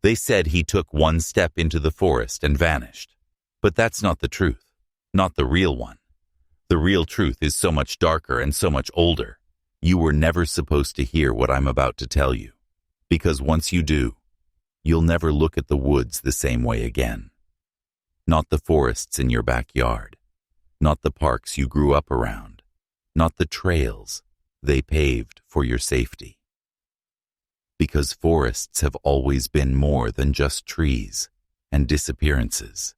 They said he took one step into the forest and vanished. But that's not the truth, not the real one. The real truth is so much darker and so much older. You were never supposed to hear what I'm about to tell you, because once you do, you'll never look at the woods the same way again. Not the forests in your backyard, not the parks you grew up around, not the trails they paved for your safety. Because forests have always been more than just trees, and disappearances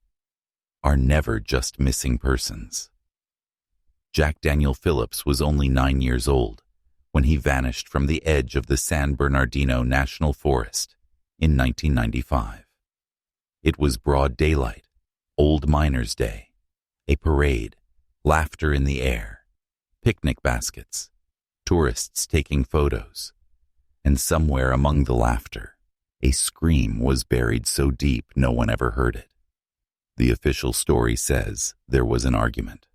are never just missing persons. Jack Daniel Phillips was only 9 years old when he vanished from the edge of the San Bernardino National Forest in 1995. It was broad daylight, Old Miners' Day, a parade, laughter in the air, picnic baskets, tourists taking photos, and somewhere among the laughter, a scream was buried so deep no one ever heard it. The official story says there was an argument.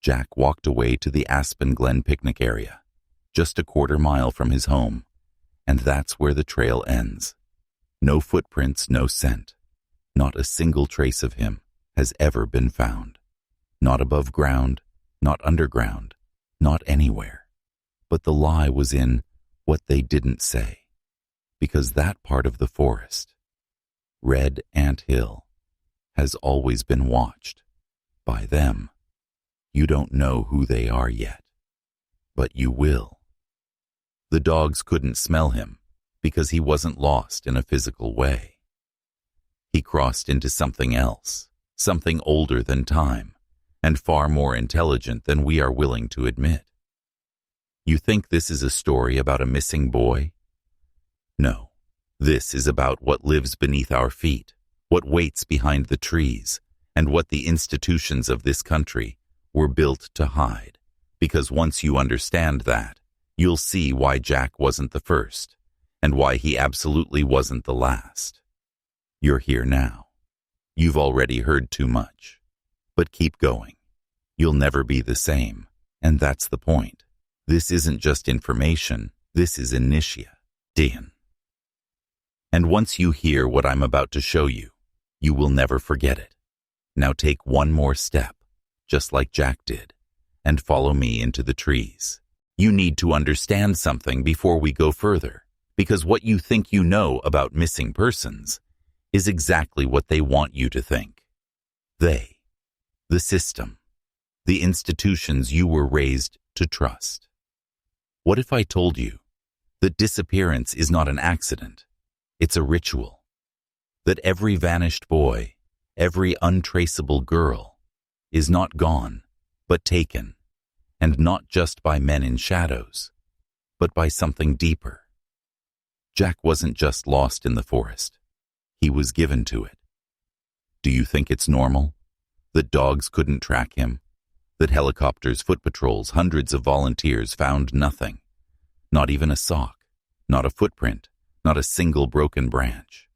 Jack walked away to the Aspen Glen picnic area, just a quarter-mile from his home, and that's where the trail ends. No footprints, no scent. Not a single trace of him has ever been found. Not above ground, not underground, not anywhere. But the lie was in what they didn't say, because that part of the forest, Red Ant Hill, has always been watched by them. You don't know who they are yet, but you will. The dogs couldn't smell him because he wasn't lost in a physical way. He crossed into something else, something older than time, and far more intelligent than we are willing to admit. You think this is a story about a missing boy? No, this is about what lives beneath our feet, what waits behind the trees, and what the institutions of this country were built to hide. Because once you understand that, you'll see why Jack wasn't the first, and why he absolutely wasn't the last. You're here now. You've already heard too much. But keep going. You'll never be the same, and that's the point. This isn't just information, this is initiation. And once you hear what I'm about to show you, you will never forget it. Now take one more step, just like Jack did, and follow me into the trees. You need to understand something before we go further, because what you think you know about missing persons is exactly what they want you to think. They, the system, the institutions you were raised to trust. What if I told you that disappearance is not an accident, it's a ritual? That every vanished boy, every untraceable girl, is not gone, but taken, and not just by men in shadows, but by something deeper. Jack wasn't just lost in the forest. He was given to it. Do you think it's normal? That dogs couldn't track him? That helicopters, foot patrols, hundreds of volunteers found nothing? Not even a sock, not a footprint, not a single broken branch.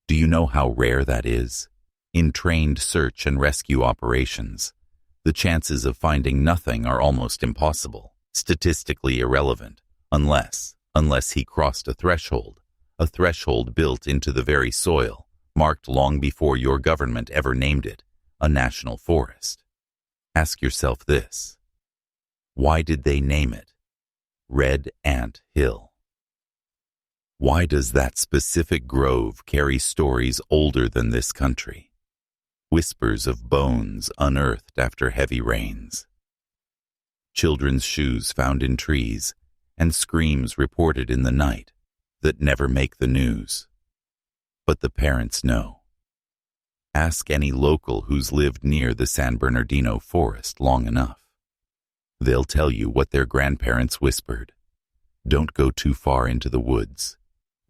Do you know how rare that is? In trained search and rescue operations, the chances of finding nothing are almost impossible, statistically irrelevant, unless he crossed a threshold built into the very soil, marked long before your government ever named it a national forest. Ask yourself this: why did they name it Red Ant Hill? Why does that specific grove carry stories older than this country? Whispers of bones unearthed after heavy rains. Children's shoes found in trees, and screams reported in the night that never make the news. But the parents know. Ask any local who's lived near the San Bernardino forest long enough. They'll tell you what their grandparents whispered. Don't go too far into the woods.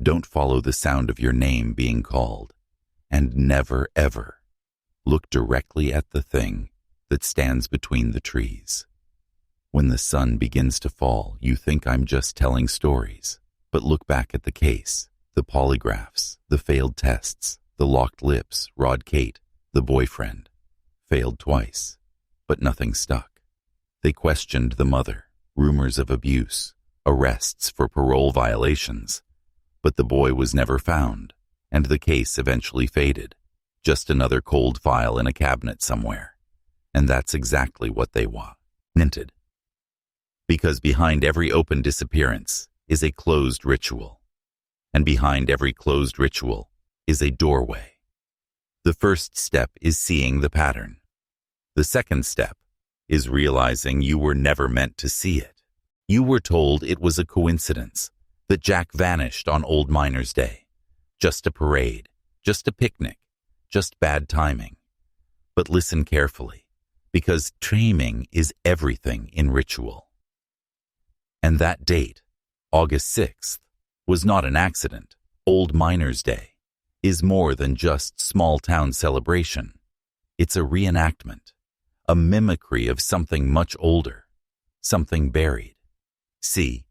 Don't follow the sound of your name being called. And never, ever look directly at the thing that stands between the trees. When the sun begins to fall, you think I'm just telling stories. But look back at the case, the polygraphs, the failed tests, the locked lips, Rod Kate, the boyfriend. Failed twice, but nothing stuck. They questioned the mother, rumors of abuse, arrests for parole violations. But the boy was never found, and the case eventually faded. Just another cold file in a cabinet somewhere. And that's exactly what they wanted. Because behind every open disappearance is a closed ritual. And behind every closed ritual is a doorway. The first step is seeing the pattern. The second step is realizing you were never meant to see it. You were told it was a coincidence that Jack vanished on Old Miners' Day. Just a parade, just a picnic, just bad timing. But listen carefully, because timing is everything in ritual. And that date, August 6th, was not an accident. Old Miners' Day is more than just small-town celebration. It's a reenactment, a mimicry of something much older, something buried. See,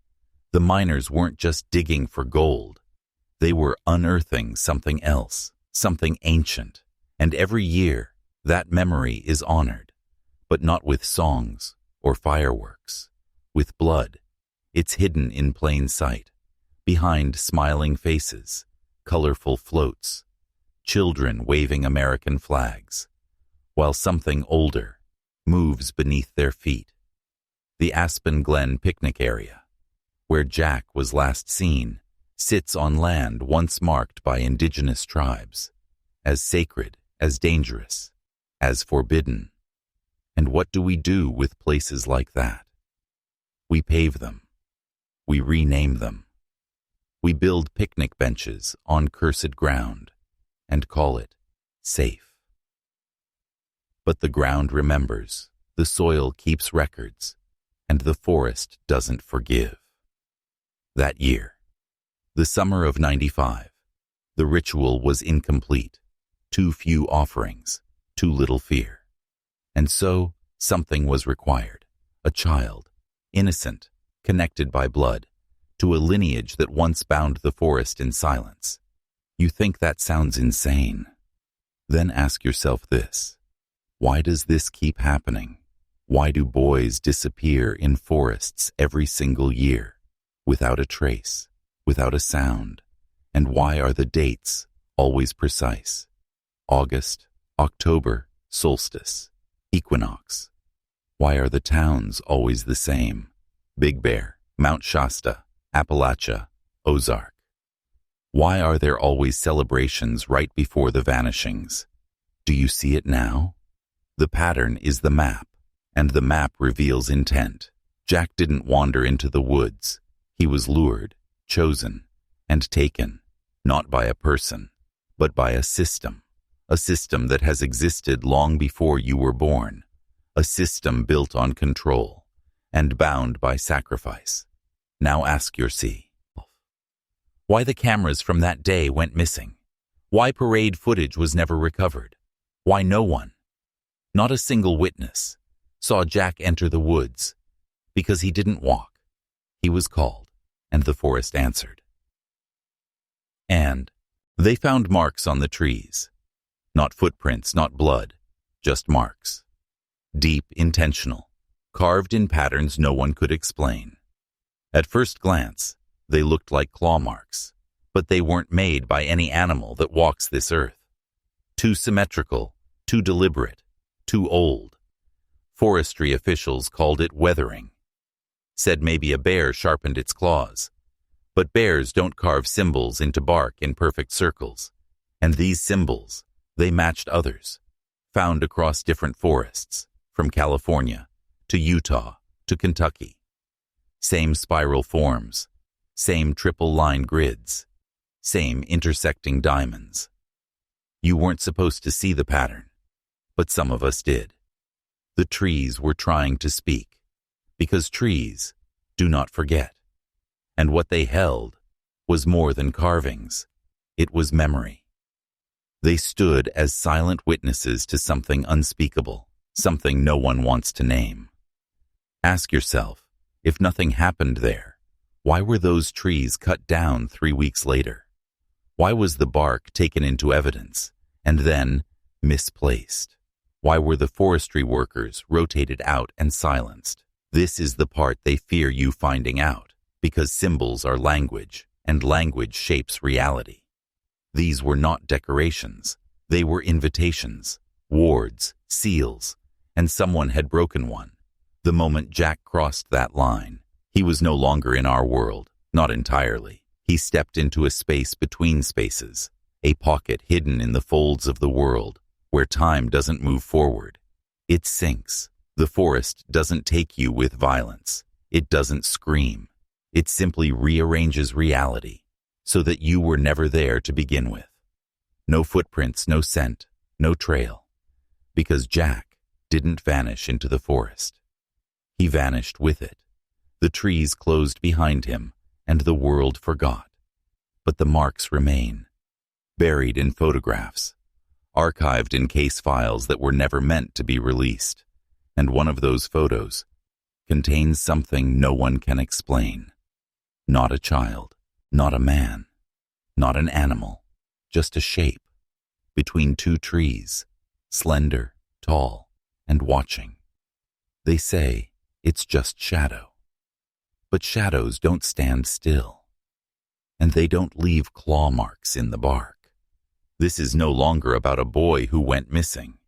the miners weren't just digging for gold. They were unearthing something else, something ancient. And every year, that memory is honored, but not with songs or fireworks, with blood. It's hidden in plain sight, behind smiling faces, colorful floats, children waving American flags, while something older moves beneath their feet. The Aspen Glen picnic area, where Jack was last seen, sits on land once marked by indigenous tribes, as sacred, as dangerous, as forbidden. And what do we do with places like that? We pave them. We rename them. We build picnic benches on cursed ground and call it safe. But the ground remembers, the soil keeps records, and the forest doesn't forgive. That year, the summer of '95, the ritual was incomplete. Too few offerings, too little fear. And so, something was required. A child, innocent, connected by blood, to a lineage that once bound the forest in silence. You think that sounds insane? Then ask yourself this. Why does this keep happening? Why do boys disappear in forests every single year, without a trace, without a sound? And why are the dates always precise? August, October, solstice, equinox. Why are the towns always the same? Big Bear, Mount Shasta, Appalachia, Ozark. Why are there always celebrations right before the vanishings? Do you see it now? The pattern is the map, and the map reveals intent. Jack didn't wander into the woods. He was lured, chosen, and taken, not by a person, but by a system that has existed long before you were born, a system built on control and bound by sacrifice. Now ask yourself, why the cameras from that day went missing? Why parade footage was never recovered? Why no one, not a single witness, saw Jack enter the woods? Because he didn't walk. He was called, and the forest answered. And they found marks on the trees. Not footprints, not blood, just marks. Deep, intentional, carved in patterns no one could explain. At first glance, they looked like claw marks, but they weren't made by any animal that walks this earth. Too symmetrical, too deliberate, too old. Forestry officials called it weathering. Said maybe a bear sharpened its claws. But bears don't carve symbols into bark in perfect circles. And these symbols, they matched others, found across different forests, from California to Utah to Kentucky. Same spiral forms, same triple line grids, same intersecting diamonds. You weren't supposed to see the pattern, but some of us did. The trees were trying to speak, because trees do not forget. And what they held was more than carvings. It was memory. They stood as silent witnesses to something unspeakable, something no one wants to name. Ask yourself, if nothing happened there, why were those trees cut down 3 weeks later? Why was the bark taken into evidence and then misplaced? Why were the forestry workers rotated out and silenced? This is the part they fear you finding out, because symbols are language, and language shapes reality. These were not decorations. They were invitations, wards, seals, and someone had broken one. The moment Jack crossed that line, he was no longer in our world, not entirely. He stepped into a space between spaces, a pocket hidden in the folds of the world, where time doesn't move forward. It sinks. The forest doesn't take you with violence. It doesn't scream. It simply rearranges reality, so that you were never there to begin with. No footprints, no scent, no trail. Because Jack didn't vanish into the forest. He vanished with it. The trees closed behind him, and the world forgot. But the marks remain, buried in photographs, archived in case files that were never meant to be released. And one of those photos contains something no one can explain. Not a child, not a man, not an animal, just a shape between two trees, slender, tall, and watching. They say it's just shadow. But shadows don't stand still, and they don't leave claw marks in the bark. This is no longer about a boy who went missing.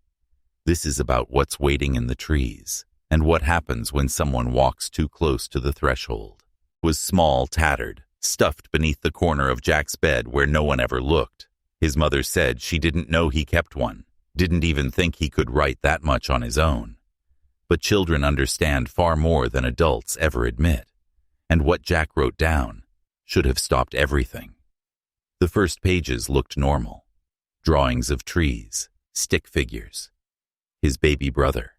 This is about what's waiting in the trees, and what happens when someone walks too close to the threshold. It was small, tattered, stuffed beneath the corner of Jack's bed where no one ever looked. His mother said she didn't know he kept one, didn't even think he could write that much on his own. But children understand far more than adults ever admit. And what Jack wrote down should have stopped everything. The first pages looked normal. Drawings of trees, stick figures, his baby brother.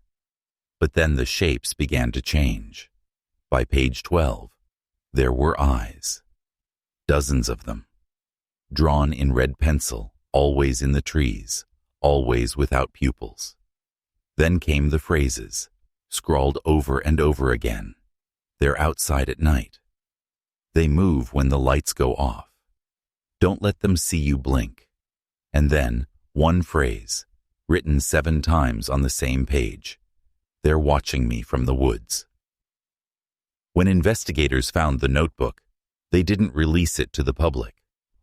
But then the shapes began to change. By page 12, there were eyes. Dozens of them. Drawn in red pencil, always in the trees, always without pupils. Then came the phrases, scrawled over and over again. They're outside at night. They move when the lights go off. Don't let them see you blink. And then, one phrase, written 7 times on the same page. They're watching me from the woods. When investigators found the notebook, they didn't release it to the public.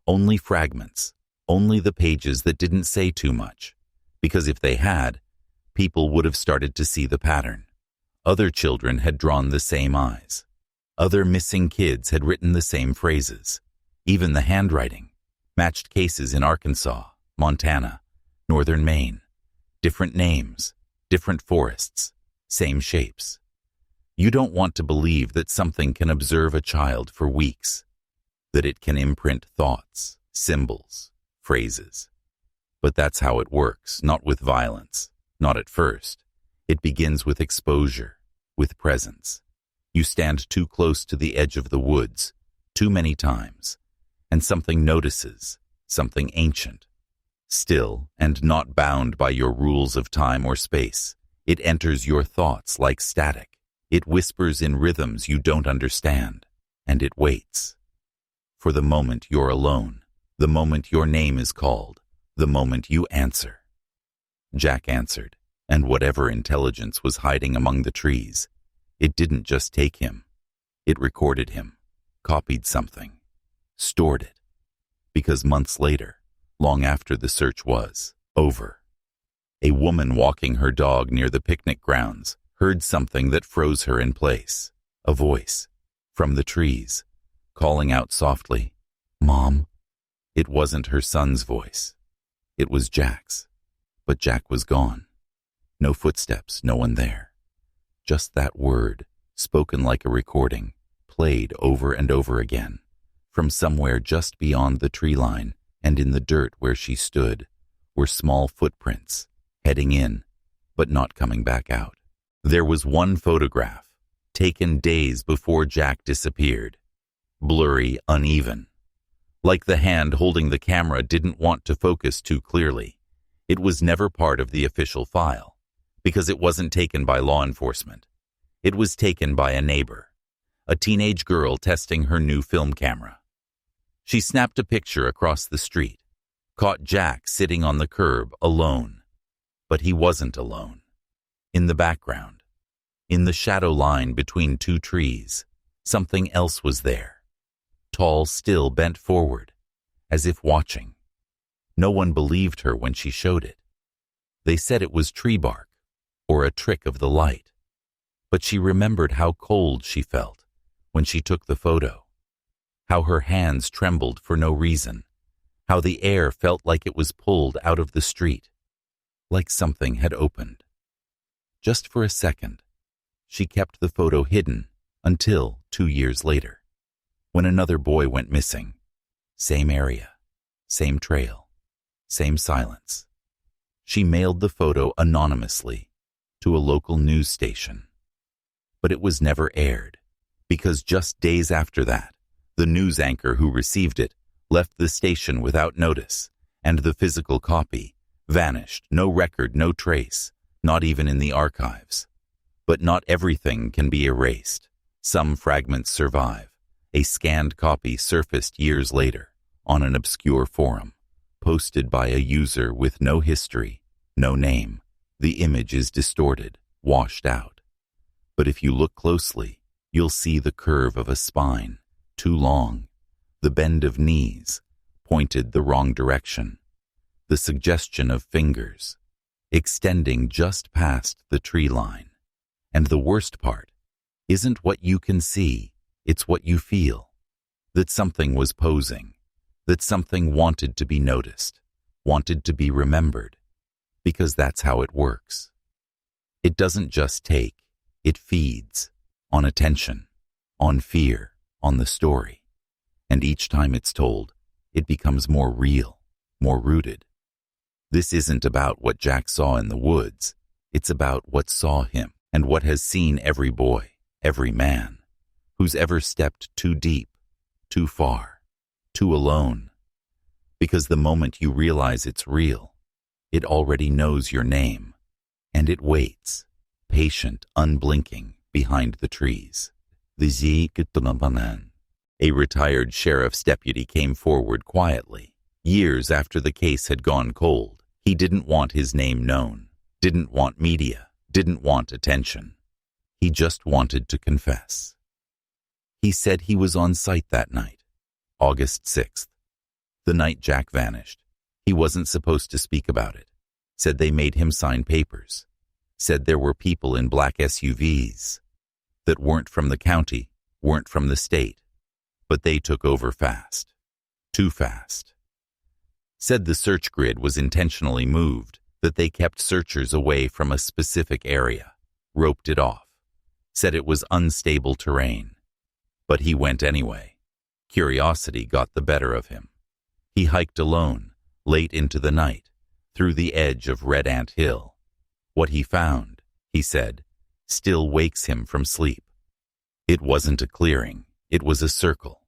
Only fragments, only the pages that didn't say too much. Because if they had, people would have started to see the pattern. Other children had drawn the same eyes. Other missing kids had written the same phrases. Even the handwriting matched cases in Arkansas, Montana, northern Maine. Different names, different forests, same shapes. You don't want to believe that something can observe a child for weeks, that it can imprint thoughts, symbols, phrases. But that's how it works, not with violence, not at first. It begins with exposure, with presence. You stand too close to the edge of the woods, too many times, and something notices, something ancient. Still and not bound by your rules of time or space, it enters your thoughts like static. It whispers in rhythms you don't understand, and it waits. For the moment you're alone, the moment your name is called, the moment you answer. Jack answered, and whatever intelligence was hiding among the trees, it didn't just take him. It recorded him, copied something, stored it. Because months later, long after the search was over, a woman walking her dog near the picnic grounds heard something that froze her in place. A voice, from the trees, calling out softly, "Mom." It wasn't her son's voice. It was Jack's. But Jack was gone. No footsteps, no one there. Just that word, spoken like a recording, played over and over again, from somewhere just beyond the tree line, and in the dirt where she stood were small footprints, heading in, but not coming back out. There was one photograph, taken days before Jack disappeared, blurry, uneven. Like the hand holding the camera didn't want to focus too clearly. It was never part of the official file, because it wasn't taken by law enforcement. It was taken by a neighbor, a teenage girl testing her new film camera. She snapped a picture across the street, caught Jack sitting on the curb alone. But he wasn't alone. In the background, in the shadow line between two trees, something else was there. Tall, still, bent forward, as if watching, No one believed her when she showed it. They said it was tree bark, or a trick of the light. But she remembered how cold she felt when she took the photo, how her hands trembled for no reason, how the air felt like it was pulled out of the street, like something had opened. Just for a second, she kept the photo hidden until 2 years later, when another boy went missing. Same area, same trail, same silence. She mailed the photo anonymously to a local news station. But it was never aired, because just days after that, the news anchor who received it left the station without notice, and the physical copy vanished, no record, no trace, not even in the archives. But not everything can be erased. Some fragments survive. A scanned copy surfaced years later on an obscure forum, posted by a user with no history, no name. The image is distorted, washed out. But if you look closely, you'll see the curve of a spine, too long, the bend of knees, pointed the wrong direction, the suggestion of fingers, extending just past the tree line. And the worst part isn't what you can see, it's what you feel. That something was posing, that something wanted to be noticed, wanted to be remembered, because that's how it works. It doesn't just take, it feeds on attention, on fear, on the story. And each time it's told, it becomes more real, more rooted. This isn't about what Jack saw in the woods. It's about what saw him and what has seen every boy, every man, who's ever stepped too deep, too far, too alone. Because the moment you realize it's real, it already knows your name, and it waits, patient, unblinking, behind the trees. A retired sheriff's deputy came forward quietly, years after the case had gone cold. He didn't want his name known, didn't want media, didn't want attention. He just wanted to confess. He said he was on site that night, August 6th, the night Jack vanished. He wasn't supposed to speak about it. Said they made him sign papers. Said there were people in black SUVs that weren't from the county, weren't from the state, but they took over fast. Too fast. Said the search grid was intentionally moved, that they kept searchers away from a specific area, roped it off. Said it was unstable terrain. But he went anyway. Curiosity got the better of him. He hiked alone, late into the night, through the edge of Red Ant Hill. What he found, he said, still wakes him from sleep. It wasn't a clearing, it was a circle.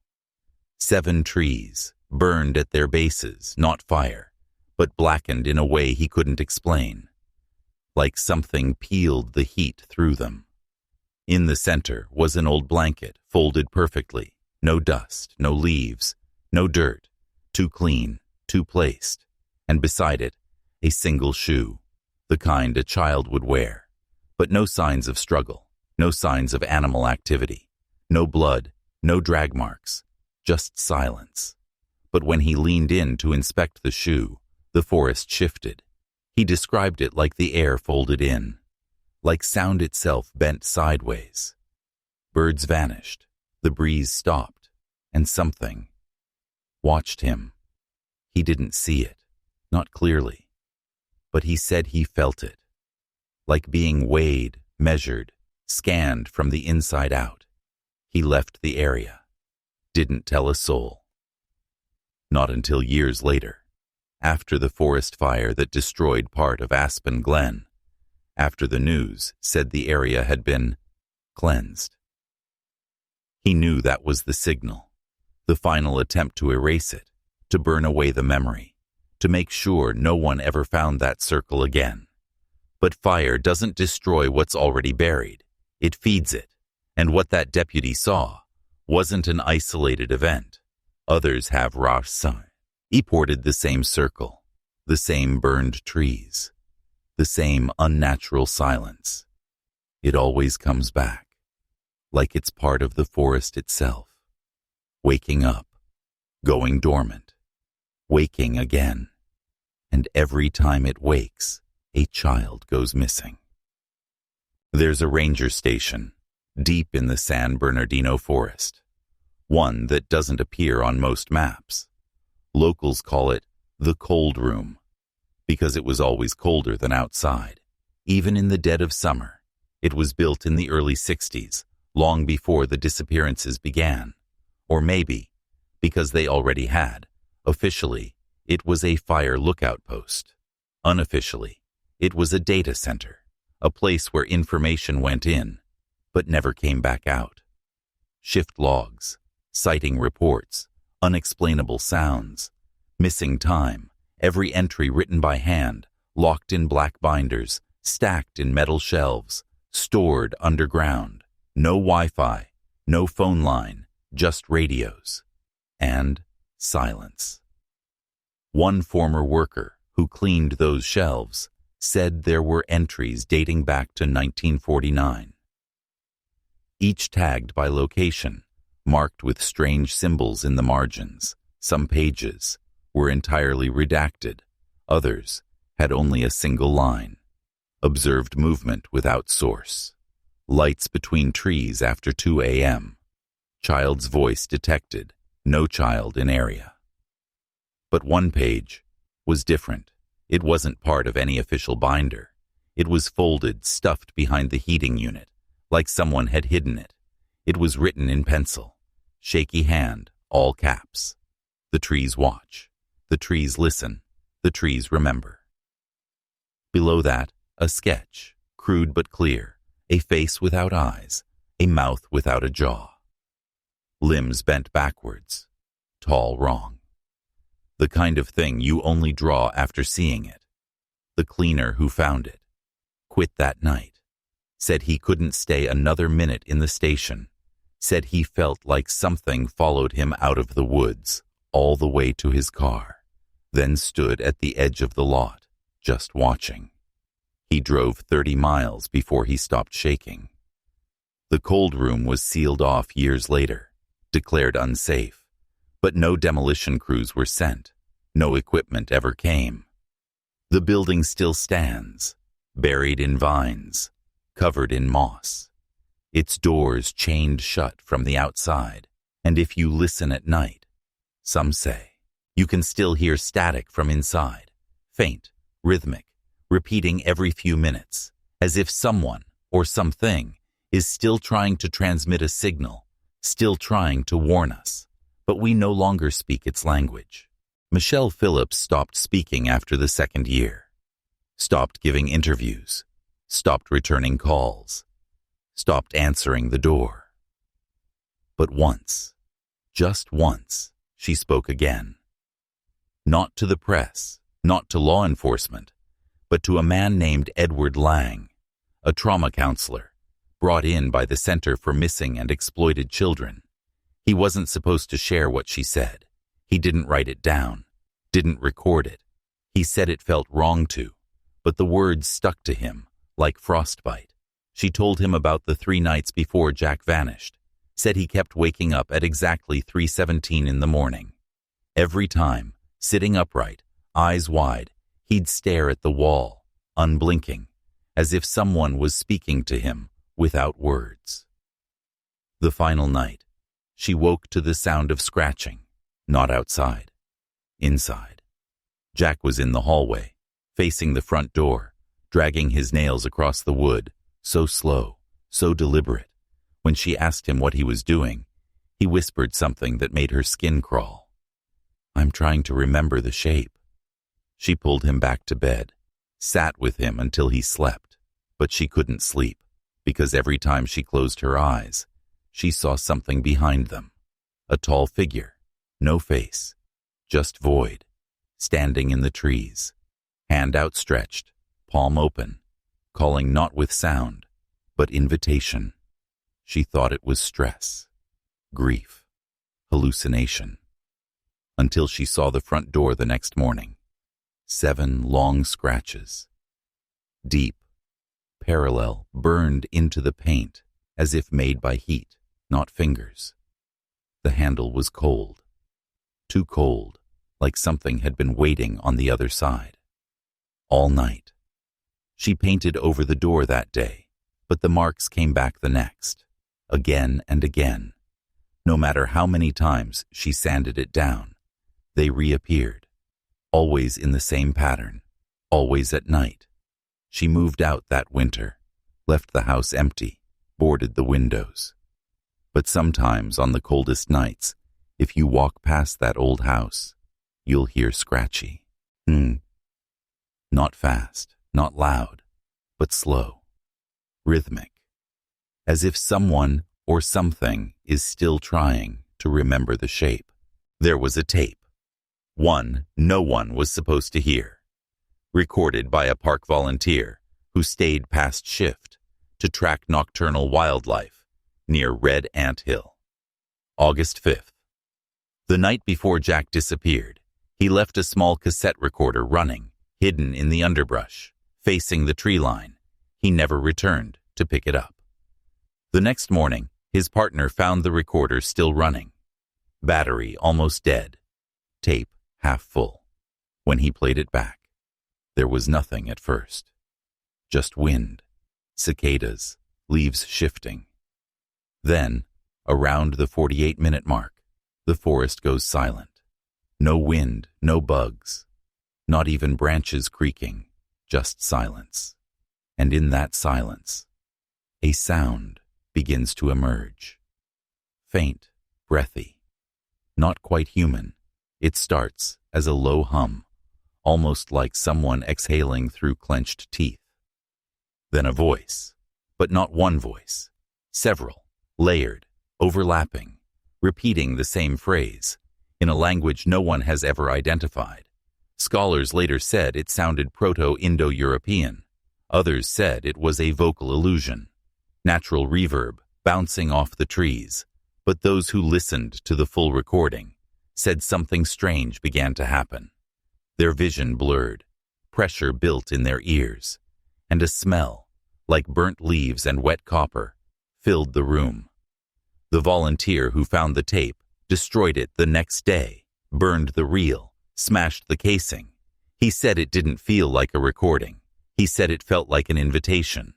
7 trees, burned at their bases, not fire, but blackened in a way he couldn't explain. Like something peeled the heat through them. In the center was an old blanket, folded perfectly. No dust, no leaves, no dirt. Too clean, too placed. And beside it, a single shoe, the kind a child would wear. But no signs of struggle, no signs of animal activity. No blood, no drag marks, just silence. But when he leaned in to inspect the shoe, the forest shifted. He described it like the air folded in, like sound itself bent sideways. Birds vanished, the breeze stopped, and something watched him. He didn't see it, not clearly, but he said he felt it, like being weighed, measured, scanned from the inside out. He left the area, didn't tell a soul. Not until years later, after the forest fire that destroyed part of Aspen Glen, after the news said the area had been cleansed. He knew that was the signal, the final attempt to erase it, to burn away the memory, to make sure no one ever found that circle again. But fire doesn't destroy what's already buried, it feeds it, and what that deputy saw wasn't an isolated event. Others have Rosh Sun. He ported the same circle, the same burned trees, the same unnatural silence. It always comes back, like it's part of the forest itself, waking up, going dormant, waking again. and every time it wakes, a child goes missing. There's a ranger station, deep in the San Bernardino forest, one that doesn't appear on most maps. Locals call it the cold room, because it was always colder than outside, even in the dead of summer. It was built in the early 60s, long before the disappearances began. Or maybe, because they already had. Officially, it was a fire lookout post. Unofficially, it was a data center, a place where information went in, but never came back out. Shift logs, sighting reports, unexplainable sounds, missing time, every entry written by hand, locked in black binders, stacked in metal shelves, stored underground. No Wi-Fi, no phone line, just radios. And silence. One former worker who cleaned those shelves said there were entries dating back to 1949. Each tagged by location, marked with strange symbols in the margins. Some pages were entirely redacted. Others had only a single line. Observed movement without source. Lights between trees after 2 a.m. Child's voice detected. No child in area. But one page was different. It wasn't part of any official binder. It was folded, stuffed behind the heating unit, like someone had hidden it. It was written in pencil. Shaky hand, all caps. The trees watch. The trees listen. The trees remember. Below that, a sketch, crude but clear. A face without eyes. A mouth without a jaw. Limbs bent backwards. Tall wrong. The kind of thing you only draw after seeing it. The cleaner who found it quit that night. Said he couldn't stay another minute in the station. Said he felt like something followed him out of the woods, all the way to his car, then stood at the edge of the lot, just watching. He drove 30 miles before he stopped shaking. The cold room was sealed off years later, declared unsafe, but no demolition crews were sent. No equipment ever came. The building still stands, buried in vines, covered in moss. Its doors chained shut from the outside, and if you listen at night, some say, you can still hear static from inside, faint, rhythmic, repeating every few minutes, as if someone or something is still trying to transmit a signal, still trying to warn us, but we no longer speak its language. Jack Phillips stopped speaking after the second year, stopped giving interviews, stopped returning calls, stopped answering the door. But once, just once, she spoke again. Not to the press, not to law enforcement, but to a man named Edward Lang, a trauma counselor, brought in by the Center for Missing and Exploited Children. He wasn't supposed to share what she said. He didn't write it down, didn't record it. He said it felt wrong to, but the words stuck to him, like frostbite. She told him about the 3 nights before Jack vanished, said he kept waking up at exactly 3:17 in the morning. Every time, sitting upright, eyes wide, he'd stare at the wall, unblinking, as if someone was speaking to him without words. The final night, she woke to the sound of scratching, not outside, inside. Jack was in the hallway, facing the front door, dragging his nails across the wood, so slow, so deliberate. When she asked him what he was doing, he whispered something that made her skin crawl. "I'm trying to remember the shape." She pulled him back to bed, sat with him until he slept, but she couldn't sleep, because every time she closed her eyes, she saw something behind them. A tall figure, no face, just void, standing in the trees, hand outstretched, palm open, calling not with sound, but invitation. She thought it was stress, grief, hallucination, until she saw the front door the next morning. 7 long scratches, deep, parallel, burned into the paint, as if made by heat, not fingers. The handle was cold, too cold, like something had been waiting on the other side. all night. She painted over the door that day, but the marks came back the next, again and again. No matter how many times she sanded it down, they reappeared, always in the same pattern, always at night. She moved out that winter, left the house empty, boarded the windows. But sometimes on the coldest nights, if you walk past that old house, you'll hear scratchy. Not fast, not loud, but slow, rhythmic, as if someone or something is still trying to remember the shape. There was a tape, one no one was supposed to hear, recorded by a park volunteer who stayed past shift to track nocturnal wildlife near Red Ant Hill. August 5th. The night before Jack disappeared, he left a small cassette recorder running, hidden in the underbrush, facing the tree line. He never returned to pick it up. The next morning, his partner found the recorder still running. Battery almost dead. Tape half full. When he played it back, there was nothing at first. Just wind, cicadas, leaves shifting. Then, around the 48-minute mark, the forest goes silent. No wind, no bugs, not even branches creaking, just silence. And in that silence, a sound begins to emerge. Faint, breathy, not quite human. It starts as a low hum, almost like someone exhaling through clenched teeth. Then a voice, but not one voice, several, layered, overlapping, repeating the same phrase, in a language no one has ever identified. Scholars later said it sounded Proto-Indo-European. Others said it was a vocal illusion, natural reverb bouncing off the trees. But those who listened to the full recording said something strange began to happen. Their vision blurred, pressure built in their ears, and a smell, like burnt leaves and wet copper, filled the room. The volunteer who found the tape destroyed it the next day, burned the reel, smashed the casing. He said it didn't feel like a recording. He said it felt like an invitation,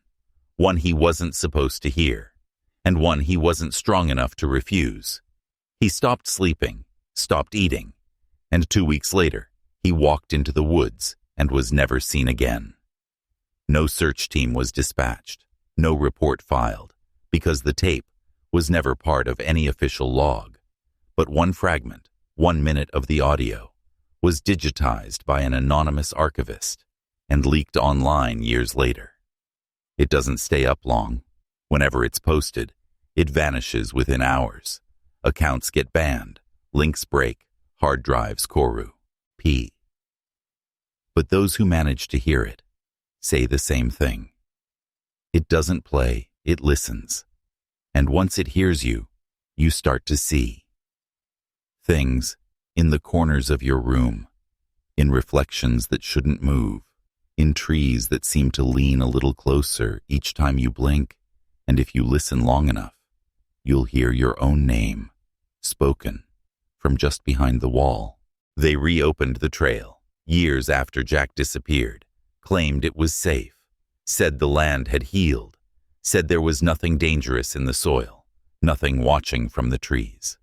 one he wasn't supposed to hear, and one he wasn't strong enough to refuse. He stopped sleeping, stopped eating, and 2 weeks later, he walked into the woods and was never seen again. No search team was dispatched, no report filed, because the tape was never part of any official log. But one fragment, 1 minute of the audio, was digitized by an anonymous archivist and leaked online years later. It doesn't stay up long. Whenever it's posted, it vanishes within hours. Accounts get banned, links break, hard drives Koru. P. But those who manage to hear it say the same thing. It doesn't play, it listens. And once it hears you, you start to see things in the corners of your room, in reflections that shouldn't move, in trees that seem to lean a little closer each time you blink, and if you listen long enough, you'll hear your own name, spoken from just behind the wall. They reopened the trail, years after Jack disappeared, claimed it was safe, said the land had healed, said there was nothing dangerous in the soil, nothing watching from the trees.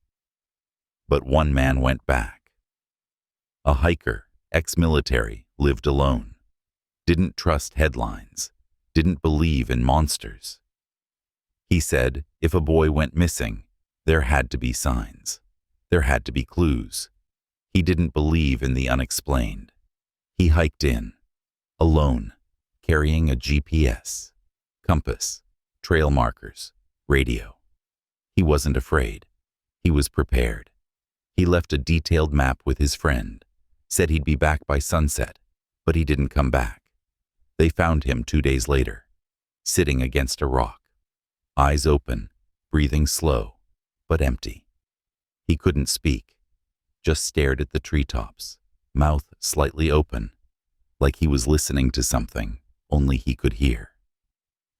But one man went back. A hiker, ex-military, lived alone, didn't trust headlines, didn't believe in monsters. He said if a boy went missing, there had to be signs, there had to be clues. He didn't believe in the unexplained. He hiked in, alone, carrying a GPS, compass, trail markers, radio. He wasn't afraid. He was prepared. He left a detailed map with his friend, said he'd be back by sunset, but he didn't come back. They found him 2 days later, sitting against a rock, eyes open, breathing slow, but empty. He couldn't speak, just stared at the treetops, mouth slightly open, like he was listening to something only he could hear.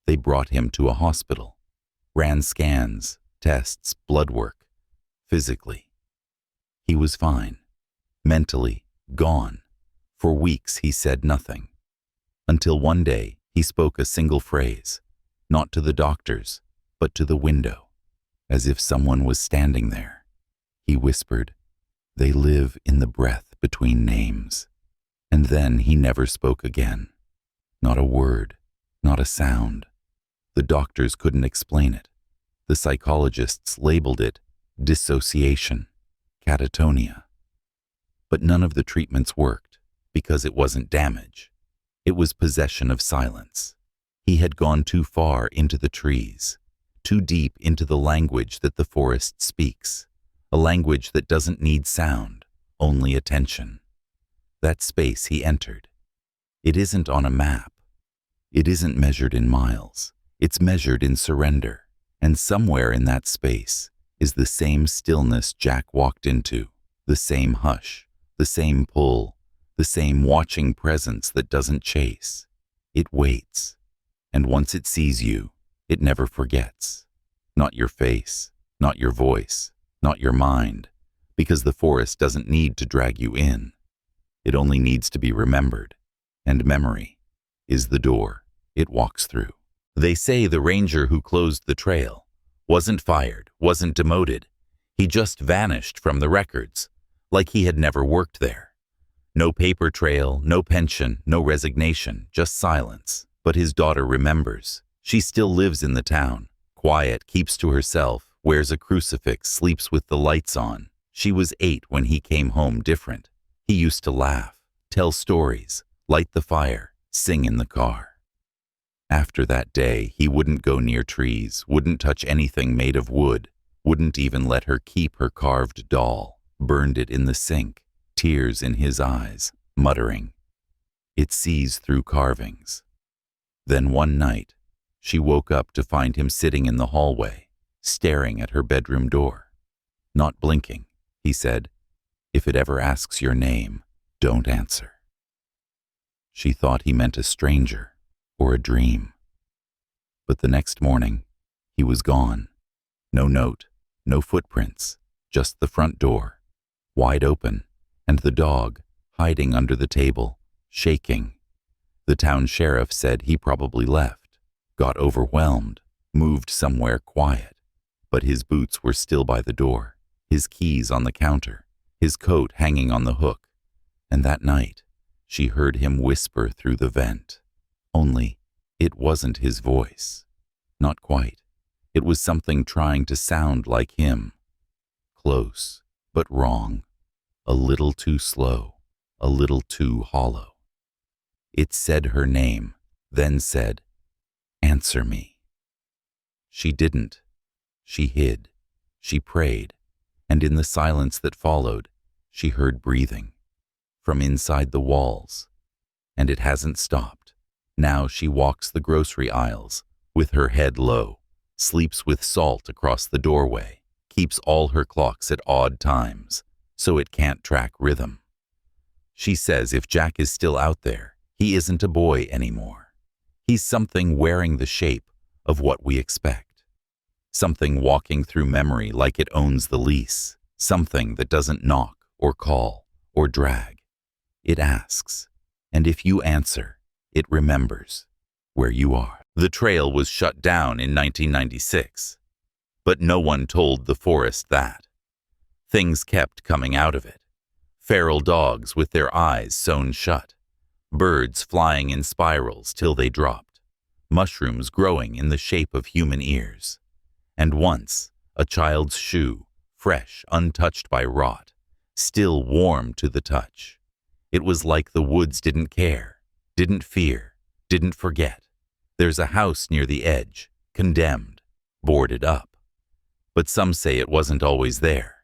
They brought him to a hospital, ran scans, tests, blood work. Physically, he was fine. Mentally, gone. For weeks he said nothing, until one day he spoke a single phrase, not to the doctors, but to the window, as if someone was standing there. He whispered, "They live in the breath between names." And then he never spoke again. Not a word, not a sound. The doctors couldn't explain it. The psychologists labeled it dissociation, catatonia. But none of the treatments worked, because it wasn't damage. It was possession of silence. He had gone too far into the trees, too deep into the language that the forest speaks, a language that doesn't need sound, only attention. That space he entered. It isn't on a map. It isn't measured in miles. It's measured in surrender. And somewhere in that space is the same stillness Jack walked into, the same hush, the same pull, the same watching presence that doesn't chase. It waits. And once it sees you, it never forgets. Not your face, not your voice, not your mind, because the forest doesn't need to drag you in. It only needs to be remembered. And memory is the door it walks through. They say the ranger who closed the trail wasn't fired, wasn't demoted. He just vanished from the records, like he had never worked there. No paper trail, no pension, no resignation, just silence. But his daughter remembers. She still lives in the town, quiet, keeps to herself, wears a crucifix, sleeps with the lights on. She was 8 when he came home different. He used to laugh, tell stories, light the fire, sing in the car. After that day, he wouldn't go near trees, wouldn't touch anything made of wood, wouldn't even let her keep her carved doll, burned it in the sink, tears in his eyes, muttering, "It sees through carvings." Then one night, she woke up to find him sitting in the hallway, staring at her bedroom door. Not blinking, he said, "If it ever asks your name, don't answer." She thought he meant a stranger or a dream. But the next morning, he was gone. No note, no footprints, just the front door, wide open, and the dog hiding under the table, shaking. The town sheriff said he probably left, got overwhelmed, moved somewhere quiet. But his boots were still by the door, his keys on the counter, his coat hanging on the hook. And that night, she heard him whisper through the vent. Only, it wasn't his voice. Not quite. It was something trying to sound like him. Close, but wrong. A little too slow, a little too hollow. It said her name, then said, "Answer me." She didn't. She hid. She prayed. And in the silence that followed, she heard breathing from inside the walls. And it hasn't stopped. Now she walks the grocery aisles with her head low, sleeps with salt across the doorway, keeps all her clocks at odd times so it can't track rhythm. She says if Jack is still out there, he isn't a boy anymore. He's something wearing the shape of what we expect. Something walking through memory like it owns the lease. Something that doesn't knock or call or drag. It asks, and if you answer, it remembers where you are. The trail was shut down in 1996, but no one told the forest that. Things kept coming out of it. Feral dogs with their eyes sewn shut. Birds flying in spirals till they dropped. Mushrooms growing in the shape of human ears. And once, a child's shoe, fresh, untouched by rot, still warm to the touch. It was like the woods didn't care, didn't fear, didn't forget. There's a house near the edge, condemned, boarded up. But some say it wasn't always there.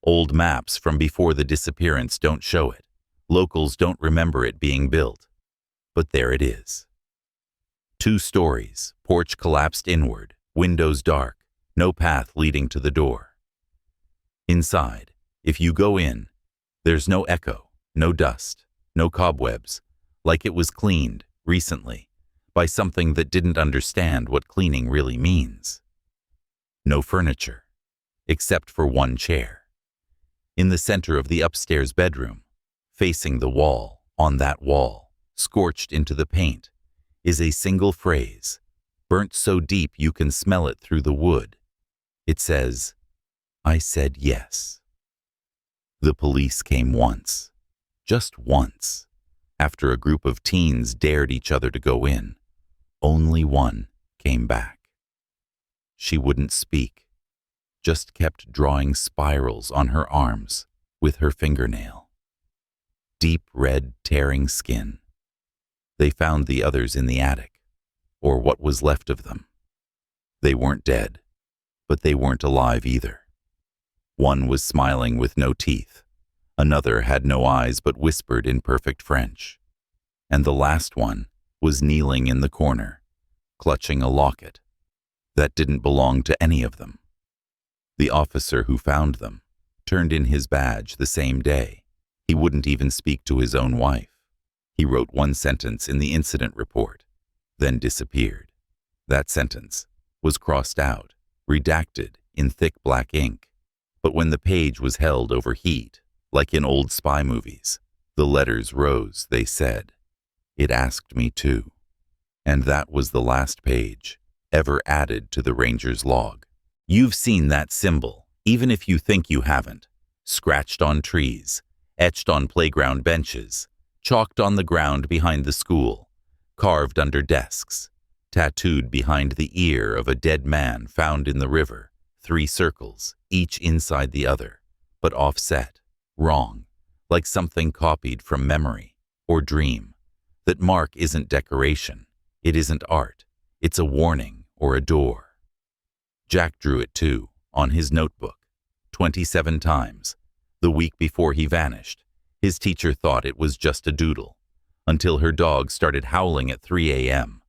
Old maps from before the disappearance don't show it. Locals don't remember it being built. But there it is. 2 stories, porch collapsed inward, windows dark, no path leading to the door. Inside, if you go in, there's no echo, no dust, no cobwebs, like it was cleaned, recently, by something that didn't understand what cleaning really means. No furniture, except for one chair. In the center of the upstairs bedroom, facing the wall, on that wall, scorched into the paint, is a single phrase, burnt so deep you can smell it through the wood. It says, "I said yes." The police came once, just once, after a group of teens dared each other to go in. Only one came back. She wouldn't speak, just kept drawing spirals on her arms with her fingernail. Deep red, tearing skin. They found the others in the attic, or what was left of them. They weren't dead, but they weren't alive either. One was smiling with no teeth. Another had no eyes but whispered in perfect French. And the last one was kneeling in the corner, clutching a locket that didn't belong to any of them. The officer who found them turned in his badge the same day. He wouldn't even speak to his own wife. He wrote one sentence in the incident report, then disappeared. That sentence was crossed out, redacted in thick black ink. But when the page was held over heat, like in old spy movies, the letters rose, they said. It asked me to. And that was the last page ever added to the ranger's log. You've seen that symbol, even if you think you haven't. Scratched on trees, etched on playground benches, chalked on the ground behind the school, carved under desks, tattooed behind the ear of a dead man found in the river, 3 circles, each inside the other, but offset, wrong, like something copied from memory or dream. That mark isn't decoration, it isn't art, it's a warning or a door. Jack drew it too, on his notebook, 27 times. The week before he vanished, his teacher thought it was just a doodle, until her dog started howling at 3 a.m.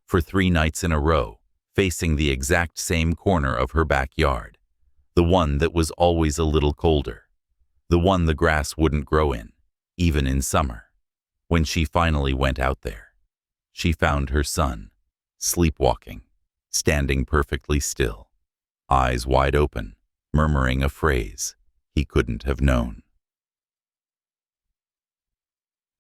for 3 nights in a row, facing the exact same corner of her backyard, the one that was always a little colder, the one the grass wouldn't grow in, even in summer. When she finally went out there, she found her son, sleepwalking, standing perfectly still, eyes wide open, murmuring a phrase he couldn't have known.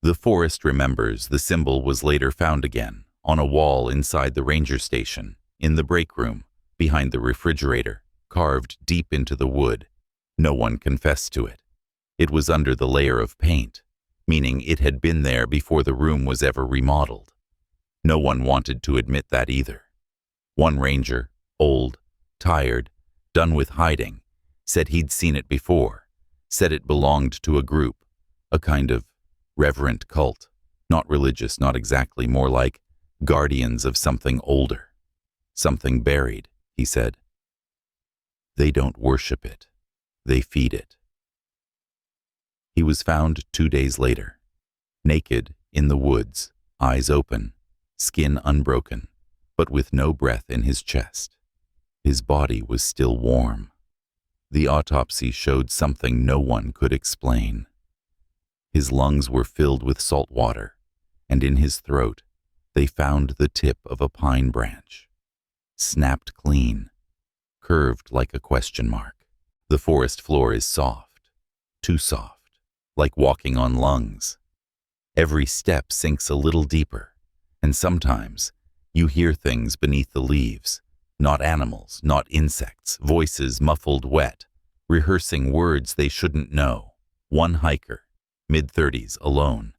The forest remembers the symbol was later found again on a wall inside the ranger station, in the break room, behind the refrigerator, carved deep into the wood. No one confessed to it. It was under the layer of paint, meaning it had been there before the room was ever remodeled. No one wanted to admit that either. One ranger, old, tired, done with hiding, said he'd seen it before, said it belonged to a group, a kind of reverent cult, not religious, not exactly, more like guardians of something older, something buried, he said. They don't worship it, they feed it. He was found 2 days later, naked in the woods, eyes open, skin unbroken, but with no breath in his chest. His body was still warm. The autopsy showed something no one could explain. His lungs were filled with salt water, and in his throat they found the tip of a pine branch, snapped clean, curved like a question mark. The forest floor is soft, too soft, like walking on lungs. Every step sinks a little deeper, and sometimes you hear things beneath the leaves, not animals, not insects, voices muffled wet, rehearsing words they shouldn't know. One hiker, mid-30s, alone,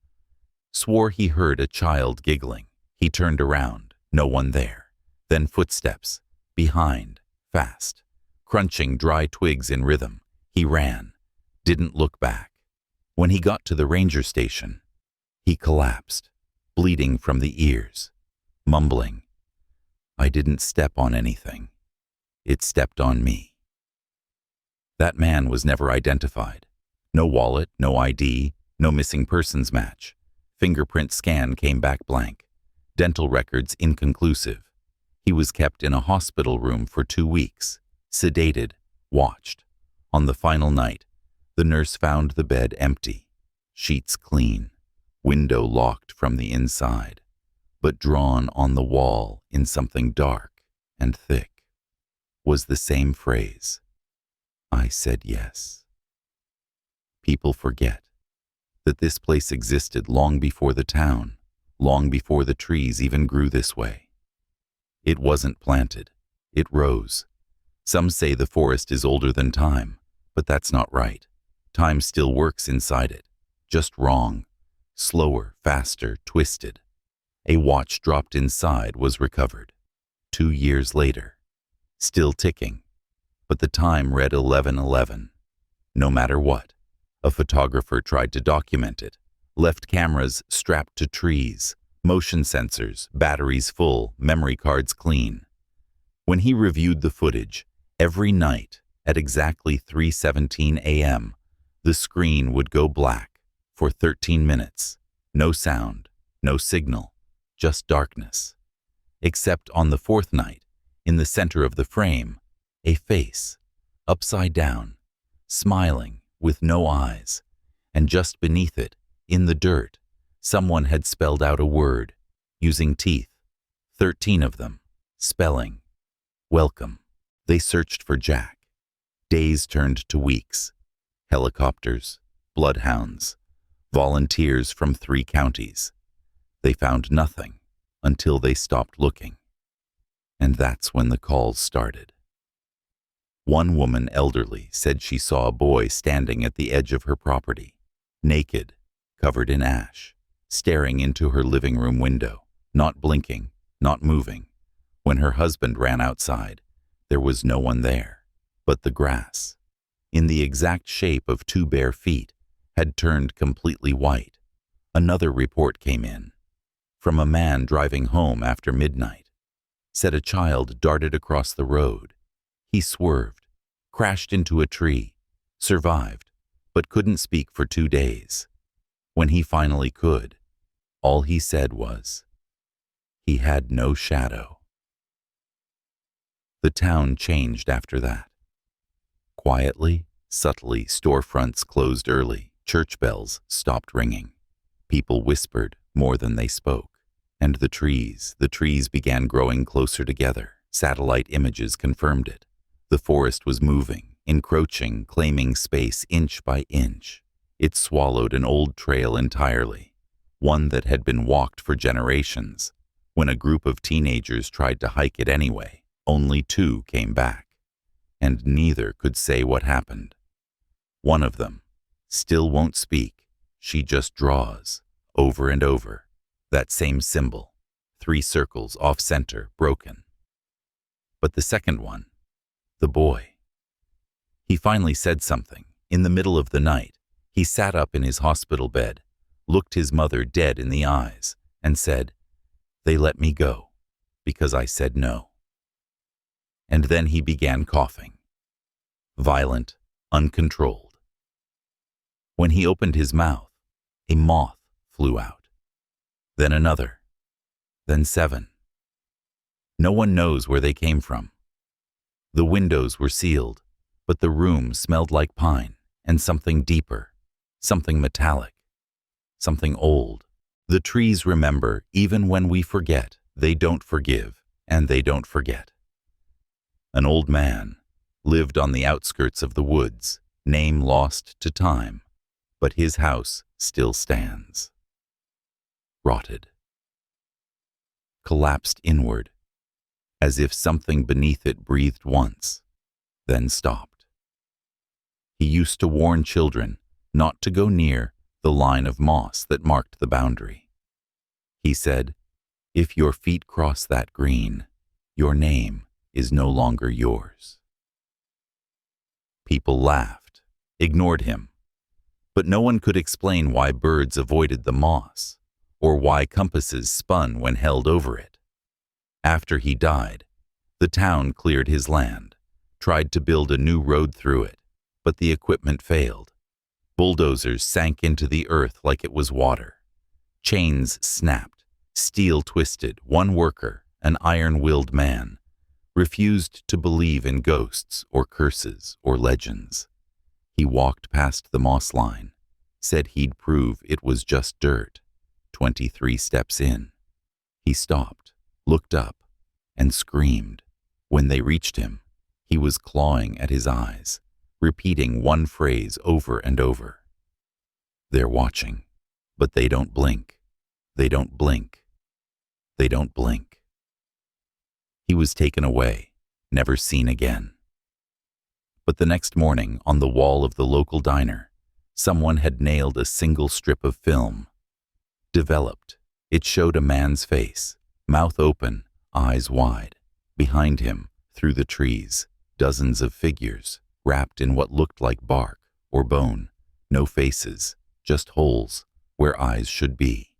swore he heard a child giggling. He turned around, no one there. Then footsteps, behind, fast, crunching dry twigs in rhythm. He ran, didn't look back. When he got to the ranger station, he collapsed, bleeding from the ears, mumbling, "I didn't step on anything. It stepped on me." That man was never identified. No wallet, no ID, no missing persons match. Fingerprint scan came back blank. Dental records inconclusive. He was kept in a hospital room for 2 weeks, sedated, watched. On the final night, the nurse found the bed empty, sheets clean, window locked from the inside, but drawn on the wall in something dark and thick was the same phrase, "I said yes." People forget that this place existed long before the town, long before the trees even grew this way. It wasn't planted. It rose. Some say the forest is older than time, but that's not right. Time still works inside it, just wrong. Slower, faster, twisted. A watch dropped inside was recovered. 2 years later. Still ticking. But the time read 11:11. No matter what, a photographer tried to document it, left cameras strapped to trees, motion sensors, batteries full, memory cards clean. When he reviewed the footage, every night at exactly 3:17 a.m., the screen would go black for 13 minutes. No sound, no signal, just darkness. Except on the fourth night, in the center of the frame, a face, upside down, smiling with no eyes, and just beneath it, in the dirt, someone had spelled out a word, using teeth, 13 of them, spelling, welcome. They searched for Jack. Days turned to weeks. Helicopters, bloodhounds, volunteers from 3 counties. They found nothing until they stopped looking. And that's when the calls started. One woman, elderly, said she saw a boy standing at the edge of her property, naked, covered in ash, staring into her living room window, not blinking, not moving. When her husband ran outside, there was no one there, but the grass, in the exact shape of 2 bare feet, had turned completely white. Another report came in, from a man driving home after midnight. Said a child darted across the road. He swerved, crashed into a tree, survived, but couldn't speak for 2 days. When he finally could, all he said was, he had no shadow. The town changed after that. Quietly, subtly, storefronts closed early, church bells stopped ringing. People whispered more than they spoke. And the trees began growing closer together. Satellite images confirmed it. The forest was moving, encroaching, claiming space inch by inch. It swallowed an old trail entirely, one that had been walked for generations. When a group of teenagers tried to hike it anyway, only 2 came back, and neither could say what happened. One of them still won't speak. She just draws, over and over, that same symbol, 3 circles off-center, broken. But the second one, the boy, he finally said something. In the middle of the night, he sat up in his hospital bed, looked his mother dead in the eyes, and said, "They let me go, because I said no." And then he began coughing, violent, uncontrolled. When he opened his mouth, a moth flew out. Then another, then 7. No one knows where they came from. The windows were sealed, but the room smelled like pine and something deeper, something metallic, something old. The trees remember even when we forget. They don't forgive, and they don't forget. An old man lived on the outskirts of the woods, name lost to time, but his house still stands. Rotted. Collapsed inward, as if something beneath it breathed once, then stopped. He used to warn children not to go near the line of moss that marked the boundary. He said, "If your feet cross that green, your name is no longer yours." People laughed, ignored him, but no one could explain why birds avoided the moss, or why compasses spun when held over it. After he died, the town cleared his land, tried to build a new road through it, but the equipment failed. Bulldozers sank into the earth like it was water. Chains snapped, steel twisted. One worker, an iron-willed man, refused to believe in ghosts or curses or legends. He walked past the moss line, said he'd prove it was just dirt. 23 steps in. He stopped, looked up, and screamed. When they reached him, he was clawing at his eyes, repeating one phrase over and over. "They're watching, but they don't blink. They don't blink. They don't blink. He was taken away, never seen again. But the next morning, on the wall of the local diner, someone had nailed a single strip of film. Developed, it showed a man's face, mouth open, eyes wide. Behind him, through the trees, dozens of figures, wrapped in what looked like bark or bone. No faces, just holes where eyes should be.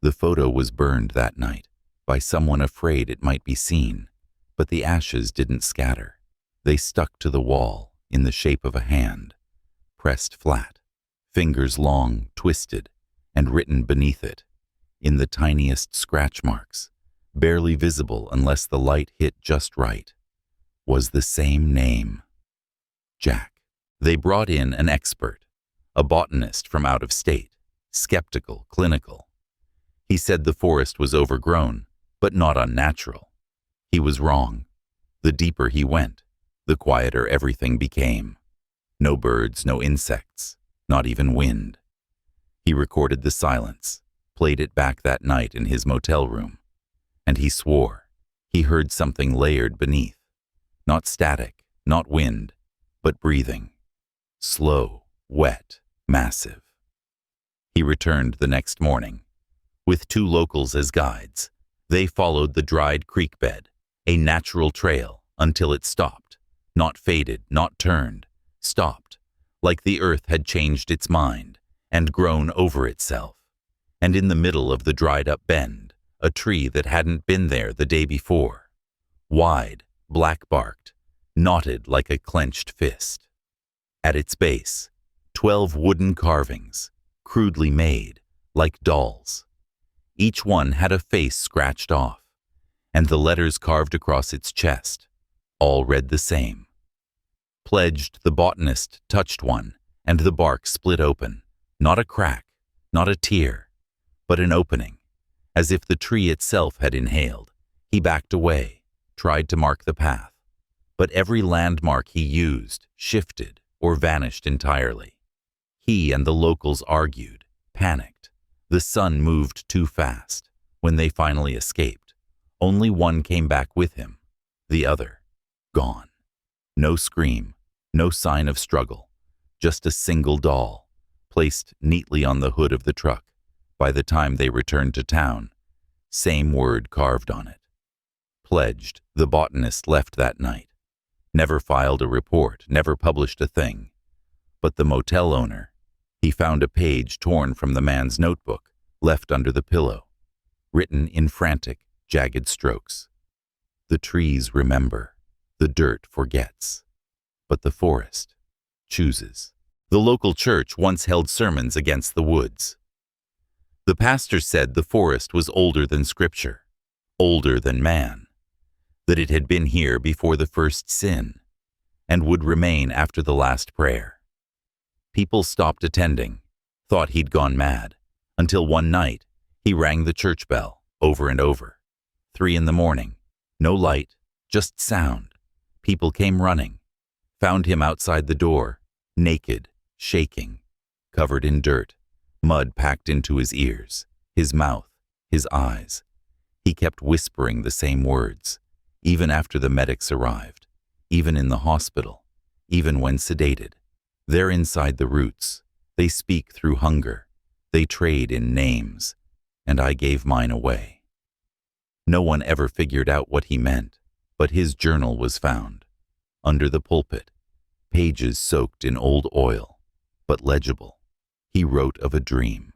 The photo was burned that night by someone afraid it might be seen, but the ashes didn't scatter. They stuck to the wall in the shape of a hand, pressed flat, fingers long, twisted, and written beneath it, in the tiniest scratch marks, barely visible unless the light hit just right, was the same name. Jack. They brought in an expert, a botanist from out of state, skeptical, clinical. He said the forest was overgrown, but not unnatural. He was wrong. The deeper he went, the quieter everything became. No birds, no insects, not even wind. He recorded the silence, played it back that night in his motel room, and he swore he heard something layered beneath. Not static, not wind, but breathing. Slow, wet, massive. He returned the next morning, with 2 locals as guides. They followed the dried creek bed, a natural trail, until it stopped. Not faded, not turned, stopped, like the earth had changed its mind and grown over itself. And in the middle of the dried-up bend, a tree that hadn't been there the day before. Wide, black-barked, knotted like a clenched fist. At its base, 12 wooden carvings, crudely made, like dolls. Each one had a face scratched off, and the letters carved across its chest, all read the same. Pledged, the botanist touched one, and the bark split open. Not a crack, not a tear, but an opening, as if the tree itself had inhaled. He backed away, tried to mark the path, but every landmark he used shifted or vanished entirely. He and the locals argued, panicked. The sun moved too fast. When they finally escaped, only one came back with him, the other, gone. No scream, no sign of struggle, just a single doll, placed neatly on the hood of the truck. By the time they returned to town, same word carved on it. Pledged, the botanist left that night. Never filed a report, never published a thing. But the motel owner, he found a page torn from the man's notebook, left under the pillow, written in frantic, jagged strokes. The trees remember, the dirt forgets, but the forest chooses. The local church once held sermons against the woods. The pastor said the forest was older than Scripture, older than man, that it had been here before the first sin, and would remain after the last prayer. People stopped attending, thought he'd gone mad, until one night he rang the church bell over and over. 3 a.m, no light, just sound. People came running, found him outside the door, naked, shaking, covered in dirt, mud packed into his ears, his mouth, his eyes. He kept whispering the same words, even after the medics arrived, even in the hospital, even when sedated. They're inside the roots. They speak through hunger. They trade in names, and I gave mine away. No one ever figured out what he meant, but his journal was found. Under the pulpit, pages soaked in old oil, but legible. He wrote of a dream,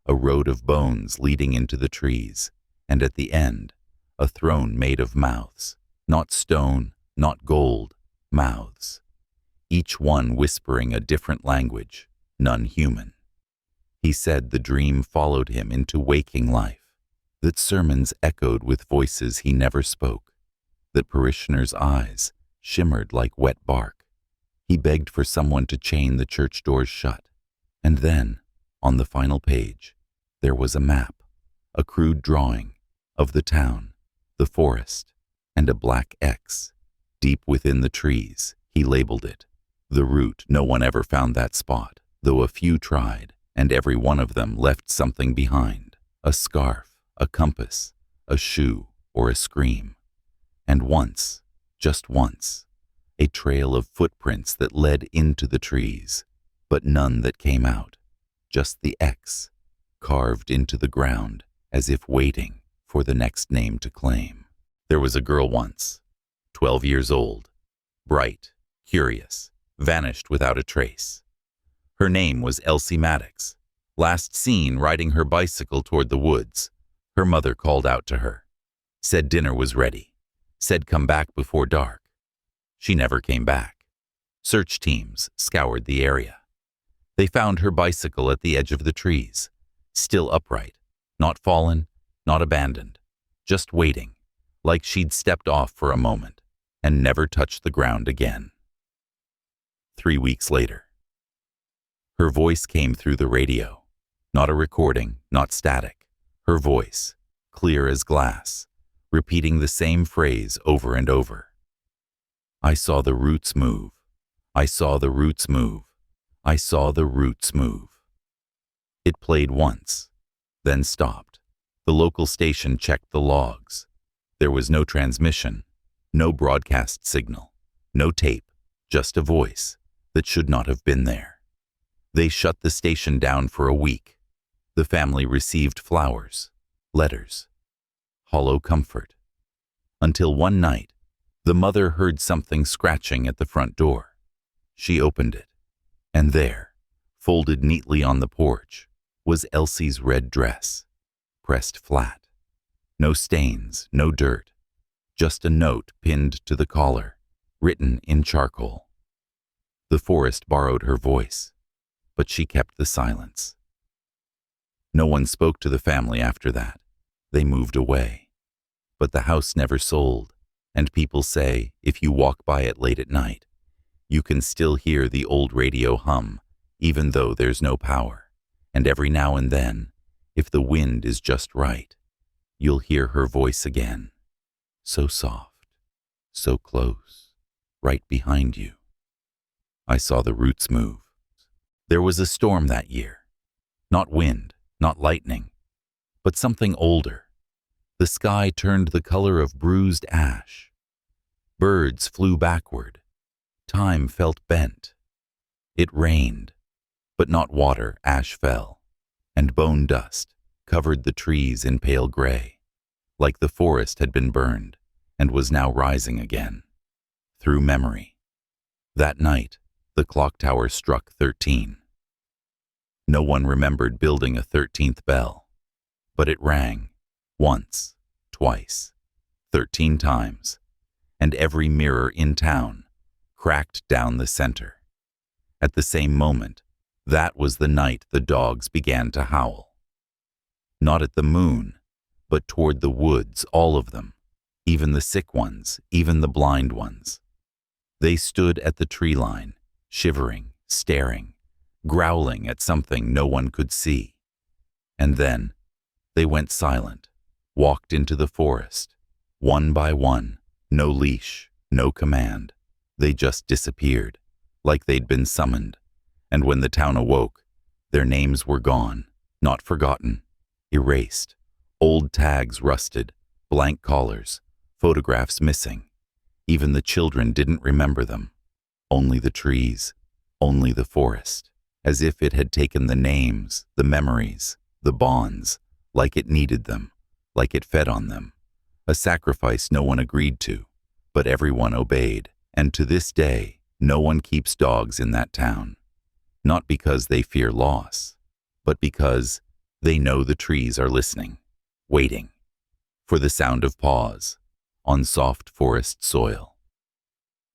a road of bones leading into the trees, and at the end, a throne made of mouths, not stone, not gold, mouths. Each one whispering a different language, none human. He said the dream followed him into waking life, that sermons echoed with voices he never spoke, that parishioners' eyes shimmered like wet bark. He begged for someone to chain the church doors shut. And then, on the final page, there was a map, a crude drawing of the town, the forest, and a black X. Deep within the trees, he labeled it. The root. No one ever found that spot, though a few tried, and every one of them left something behind, A scarf, a compass, a shoe, or a scream. And once, just once, a trail of footprints that led into the trees, but none that came out, just the X, carved into the ground as if waiting for the next name to claim. There was a girl once, 12 years old, bright, curious, vanished without a trace. Her name was Elsie Maddox, last seen riding her bicycle toward the woods. Her mother called out to her, said dinner was ready, said come back before dark. She never came back. Search teams scoured the area. They found her bicycle at the edge of the trees, still upright, not fallen, not abandoned, just waiting, like she'd stepped off for a moment and never touched the ground again. 3 weeks later. Her voice came through the radio, not a recording, not static. Her voice, clear as glass, repeating the same phrase over and over. I saw the roots move. I saw the roots move. I saw the roots move. It played once, then stopped. The local station checked the logs. There was no transmission, no broadcast signal, no tape, just a voice that should not have been there. They shut the station down for a week. The family received flowers, letters, hollow comfort. Until one night, the mother heard something scratching at the front door. She opened it, and there, folded neatly on the porch, was Elsie's red dress, pressed flat. No stains, no dirt, just a note pinned to the collar, written in charcoal. The forest borrowed her voice, but she kept the silence. No one spoke to the family after that. They moved away. But the house never sold, and people say if you walk by it late at night, you can still hear the old radio hum, even though there's no power. And every now and then, if the wind is just right, you'll hear her voice again. So soft, so close, right behind you. I saw the roots move. There was a storm that year. Not wind, not lightning, but something older. The sky turned the color of bruised ash. Birds flew backward. Time felt bent. It rained, but not water. Ash fell, and bone dust covered the trees in pale gray, like the forest had been burned and was now rising again. Through memory. That night, the clock tower struck 13. No one remembered building a 13th bell, but it rang, once, twice, 13 times, and every mirror in town cracked down the center. At the same moment, that was the night the dogs began to howl. Not at the moon, but toward the woods, all of them, even the sick ones, even the blind ones. They stood at the tree line, shivering, staring, growling at something no one could see. And then they went silent, walked into the forest, one by one, no leash, no command. They just disappeared, like they'd been summoned. And when the town awoke, their names were gone, not forgotten, erased, old tags rusted, blank collars, photographs missing. Even the children didn't remember them. Only the trees, only the forest, as if it had taken the names, the memories, the bonds, like it needed them, like it fed on them. A sacrifice no one agreed to, but everyone obeyed. And to this day, no one keeps dogs in that town. Not because they fear loss, but because they know the trees are listening, waiting for the sound of paws on soft forest soil.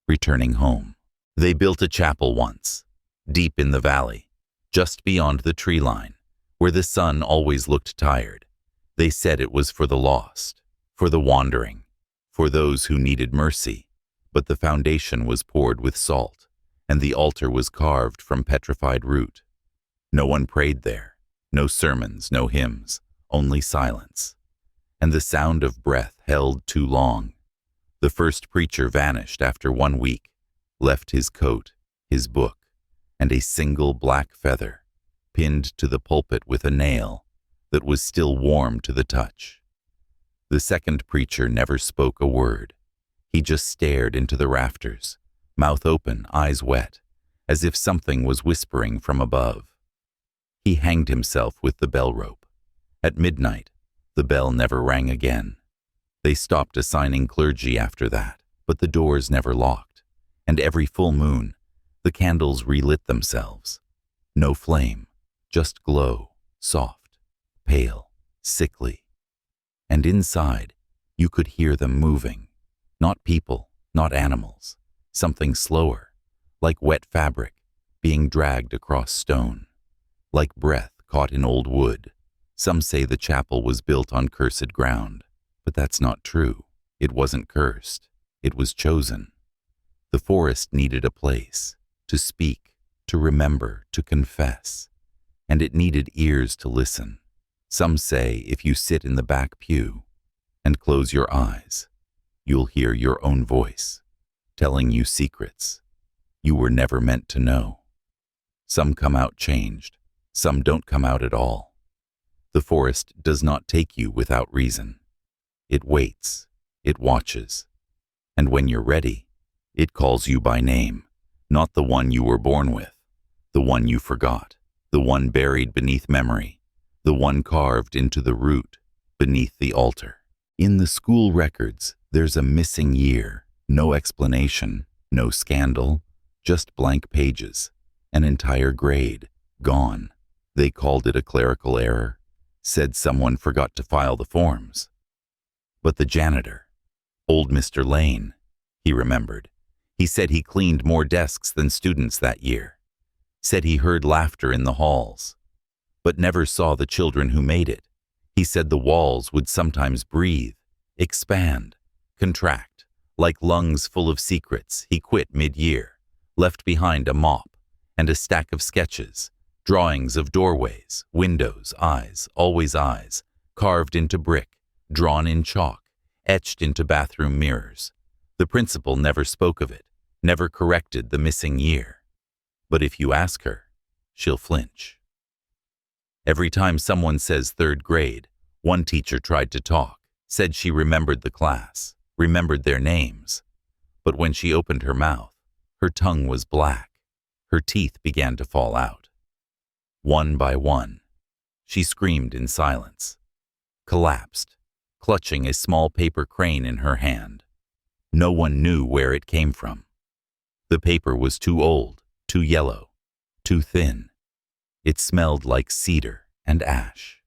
Returning home. They built a chapel once, deep in the valley, just beyond the tree line, where the sun always looked tired. They said it was for the lost, for the wandering, for those who needed mercy, but the foundation was poured with salt, and the altar was carved from petrified root. No one prayed there, no sermons, no hymns, only silence. And the sound of breath held too long. The first preacher vanished after 1 week, left his coat, his book, and a single black feather, pinned to the pulpit with a nail, that was still warm to the touch. The second preacher never spoke a word. He just stared into the rafters, mouth open, eyes wet, as if something was whispering from above. He hanged himself with the bell rope. At midnight, the bell never rang again. They stopped assigning clergy after that, but the doors never locked, and every full moon, the candles relit themselves. No flame, just glow, soft, pale, sickly. And inside, you could hear them moving. Not people, not animals. Something slower, like wet fabric, being dragged across stone. Like breath caught in old wood. Some say the chapel was built on cursed ground, but that's not true. It wasn't cursed. It was chosen. The forest needed a place, to speak, to remember, to confess. And it needed ears to listen. Some say if you sit in the back pew and close your eyes, you'll hear your own voice, telling you secrets you were never meant to know. Some come out changed, some don't come out at all. The forest does not take you without reason. It waits, it watches, and when you're ready, it calls you by name, not the one you were born with, the one you forgot, the one buried beneath memory, the one carved into the root beneath the altar. In the school records, there's a missing year, no explanation, no scandal, just blank pages, an entire grade, gone. They called it a clerical error, said someone forgot to file the forms. But the janitor, old Mr. Lane, he remembered. He said he cleaned more desks than students that year, said he heard laughter in the halls, but never saw the children who made it. He said the walls would sometimes breathe, expand, contract, like lungs full of secrets. He quit mid-year, left behind a mop and a stack of sketches, drawings of doorways, windows, eyes, always eyes, carved into brick, drawn in chalk, etched into bathroom mirrors. The principal never spoke of it, never corrected the missing year. But if you ask her, she'll flinch. Every time someone says third grade, one teacher tried to talk, said she remembered the class, remembered their names. But when she opened her mouth, her tongue was black. Her teeth began to fall out. One by one, she screamed in silence, collapsed, clutching a small paper crane in her hand. No one knew where it came from. The paper was too old, too yellow, too thin. It smelled like cedar and ash.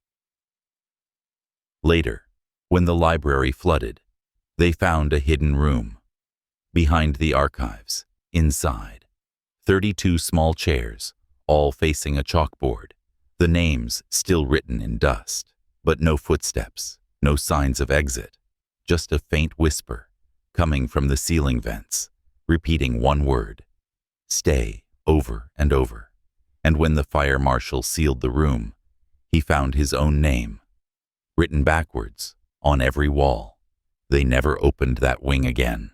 Later, when the library flooded, they found a hidden room. Behind the archives, inside, 32 small chairs, all facing a chalkboard, the names still written in dust, but no footsteps, no signs of exit, just a faint whisper coming from the ceiling vents, repeating one word, stay, over and over. And when the fire marshal sealed the room, he found his own name, written backwards, on every wall. They never opened that wing again.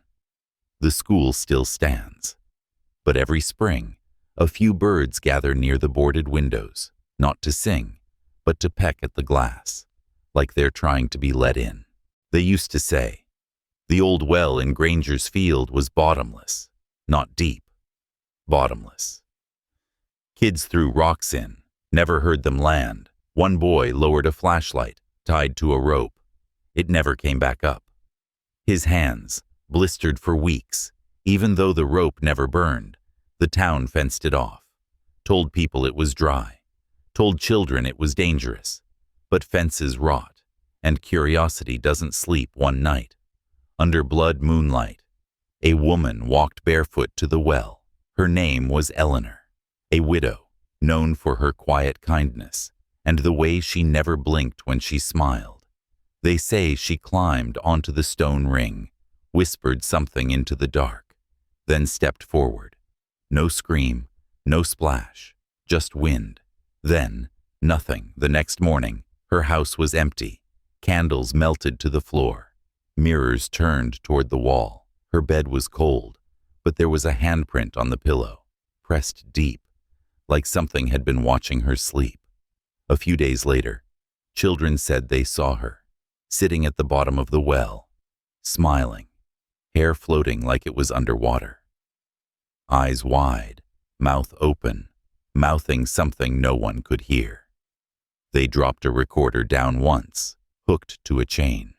The school still stands. But every spring, a few birds gather near the boarded windows, not to sing, but to peck at the glass, like they're trying to be let in. They used to say, the old well in Granger's Field was bottomless, not deep, bottomless. Kids threw rocks in, never heard them land. One boy lowered a flashlight, tied to a rope. It never came back up. His hands, blistered for weeks, even though the rope never burned. The town fenced it off, told people it was dry, told children it was dangerous. But fences rot, and curiosity doesn't sleep one night. Under blood moonlight, a woman walked barefoot to the well. Her name was Eleanor, a widow, known for her quiet kindness and the way she never blinked when she smiled. They say she climbed onto the stone ring, whispered something into the dark, then stepped forward. No scream, no splash, just wind. Then, nothing. The next morning, her house was empty. Candles melted to the floor. Mirrors turned toward the wall. Her bed was cold, but there was a handprint on the pillow, pressed deep, like something had been watching her sleep. A few days later, Children said they saw her, sitting at the bottom of the well, smiling, hair floating like it was underwater. Eyes wide, mouth open, mouthing something no one could hear. They dropped a recorder down once, hooked to a chain.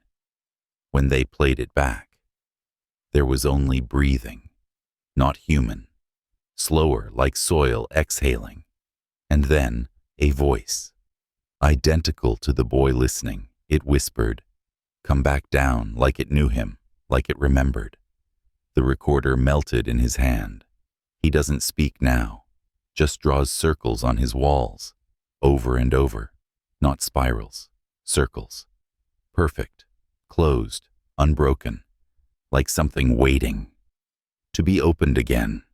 When they played it back, there was only breathing, not human, slower like soil exhaling, and then a voice. Identical to the boy listening, it whispered, "Come back down," like it knew him, like it remembered. The recorder melted in his hand. He doesn't speak now, just draws circles on his walls, over and over, not spirals, circles. Perfect, closed, unbroken, like something waiting to be opened again.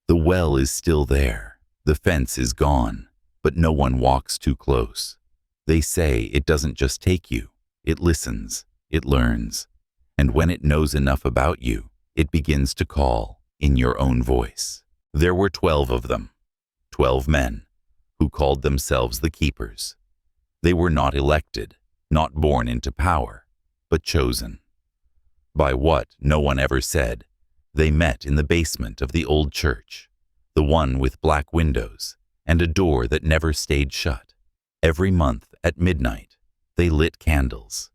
The well is still there, the fence is gone, but no one walks too close. They say it doesn't just take you, it listens, it learns, and when it knows enough about you, it begins to call in your own voice. There were 12 of them, 12 men, who called themselves the keepers. They were not elected, not born into power, but chosen. By what no one ever said, they met in the basement of the old church, the one with black windows and a door that never stayed shut. Every month at midnight, they lit candles,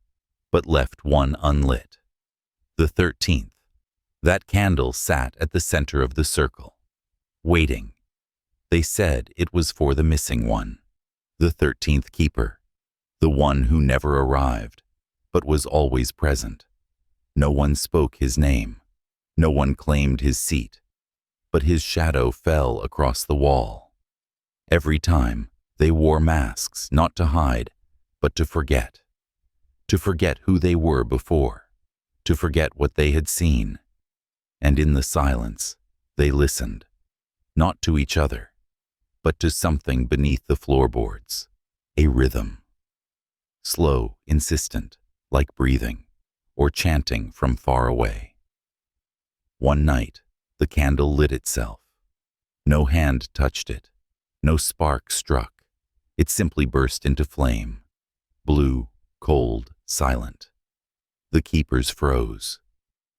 but left one unlit. The 13th, that candle sat at the center of the circle, waiting. They said it was for the missing one, the 13th keeper, the one who never arrived, but was always present. No one spoke his name, no one claimed his seat, but his shadow fell across the wall. Every time, they wore masks, not to hide, but to forget who they were before, to forget what they had seen. And in the silence, they listened, not to each other, but to something beneath the floorboards, a rhythm. Slow, insistent, like breathing, or chanting from far away. One night, the candle lit itself. No hand touched it. No spark struck. It simply burst into flame. Blue, cold, silent. The keepers froze.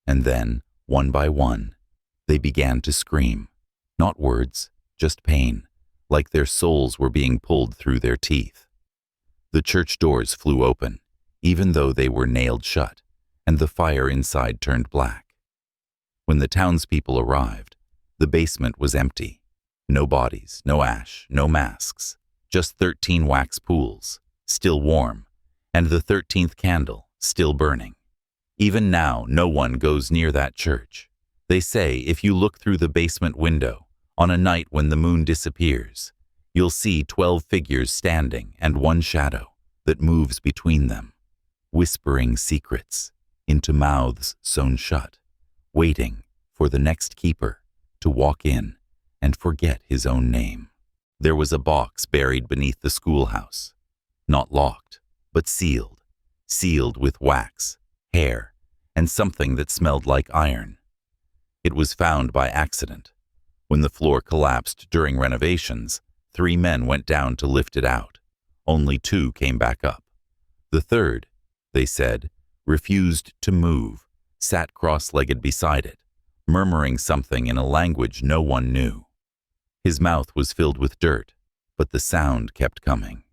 And then, one by one, they began to scream. Not words, just pain, like their souls were being pulled through their teeth. The church doors flew open, even though they were nailed shut, and the fire inside turned black. When the townspeople arrived, the basement was empty. No bodies, no ash, no masks, just 13 wax pools, still warm, and the 13th candle, still burning. Even now, no one goes near that church. They say if you look through the basement window, on a night when the moon disappears, you'll see 12 figures standing and one shadow that moves between them, whispering secrets into mouths sewn shut, waiting for the next keeper to walk in and forget his own name. There was a box buried beneath the schoolhouse, not locked, but sealed with wax, hair, and something that smelled like iron. It was found by accident. When the floor collapsed during renovations, 3 men went down to lift it out. Only 2 came back up. The third, they said, refused to move, sat cross-legged beside it, murmuring something in a language no one knew. His mouth was filled with dirt, but the sound kept coming.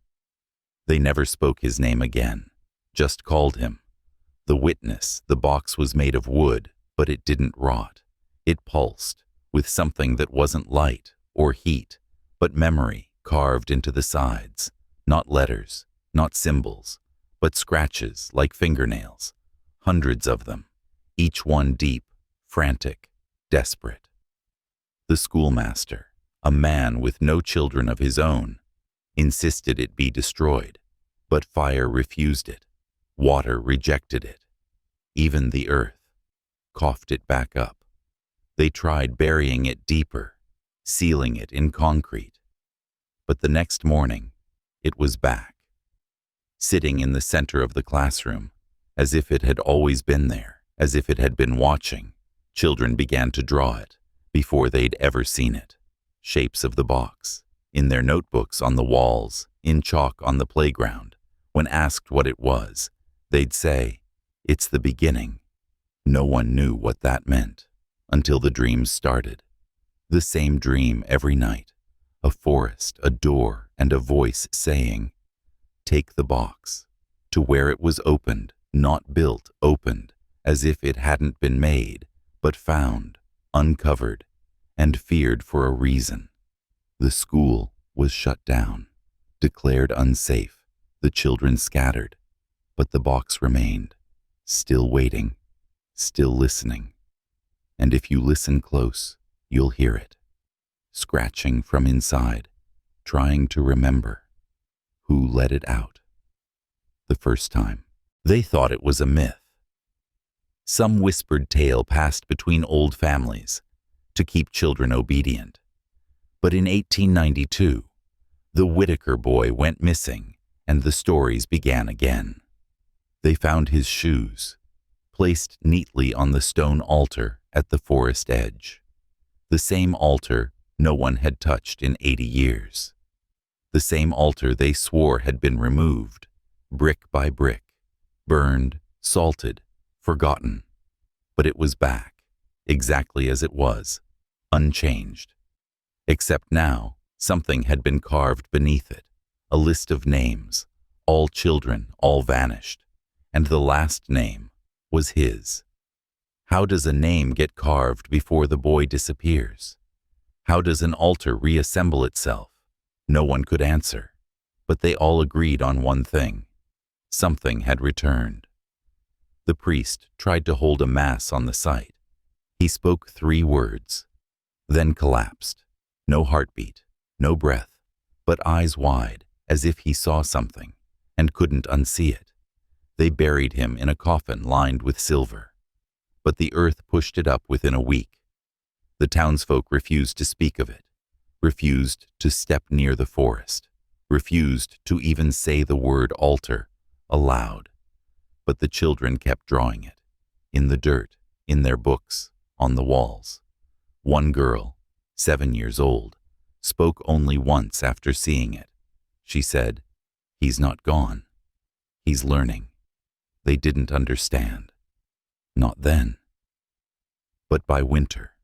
They never spoke his name again, just called him. The witness, the box was made of wood, but it didn't rot. It pulsed, with something that wasn't light or heat, but memory carved into the sides. Not letters, not symbols, but scratches like fingernails, hundreds of them, each one deep, frantic, desperate. The schoolmaster, a man with no children of his own, insisted it be destroyed, but fire refused it, water rejected it. Even the earth coughed it back up. They tried burying it deeper, sealing it in concrete. But the next morning, it was back, sitting in the center of the classroom, as if it had always been there, as if it had been watching. Children began to draw it before they'd ever seen it. Shapes of the box, in their notebooks on the walls, in chalk on the playground, When asked what it was, they'd say, "It's the beginning." No one knew what that meant until the dreams started. The same dream every night, a forest, a door, and a voice saying, "Take the box," to where it was opened, not built, opened, as if it hadn't been made, but found, uncovered, and feared for a reason. The school was shut down, declared unsafe, the children scattered, but the box remained, still waiting, still listening. And if you listen close, you'll hear it, scratching from inside, trying to remember who let it out. The first time, they thought it was a myth. Some whispered tale passed between old families to keep children obedient. But in 1892, the Whitaker boy went missing, and the stories began again. They found his shoes, placed neatly on the stone altar at the forest edge. The same altar no one had touched in 80 years. The same altar they swore had been removed, brick by brick, burned, salted, forgotten. But it was back, exactly as it was, unchanged. Except now, something had been carved beneath it, a list of names, all children, all vanished, and the last name was his. How does a name get carved before the boy disappears? How does an altar reassemble itself? No one could answer, but they all agreed on one thing. Something had returned. The priest tried to hold a mass on the site. He spoke 3 words, then collapsed. No heartbeat, no breath, but eyes wide, as if he saw something, and couldn't unsee it. They buried him in a coffin lined with silver. But the earth pushed it up within a week. The townsfolk refused to speak of it, refused to step near the forest, refused to even say the word altar aloud. But the children kept drawing it, in the dirt, in their books, on the walls. One girl, 7 years old, spoke only once after seeing it. She said, "He's not gone. He's learning." They didn't understand. Not then. But by winter,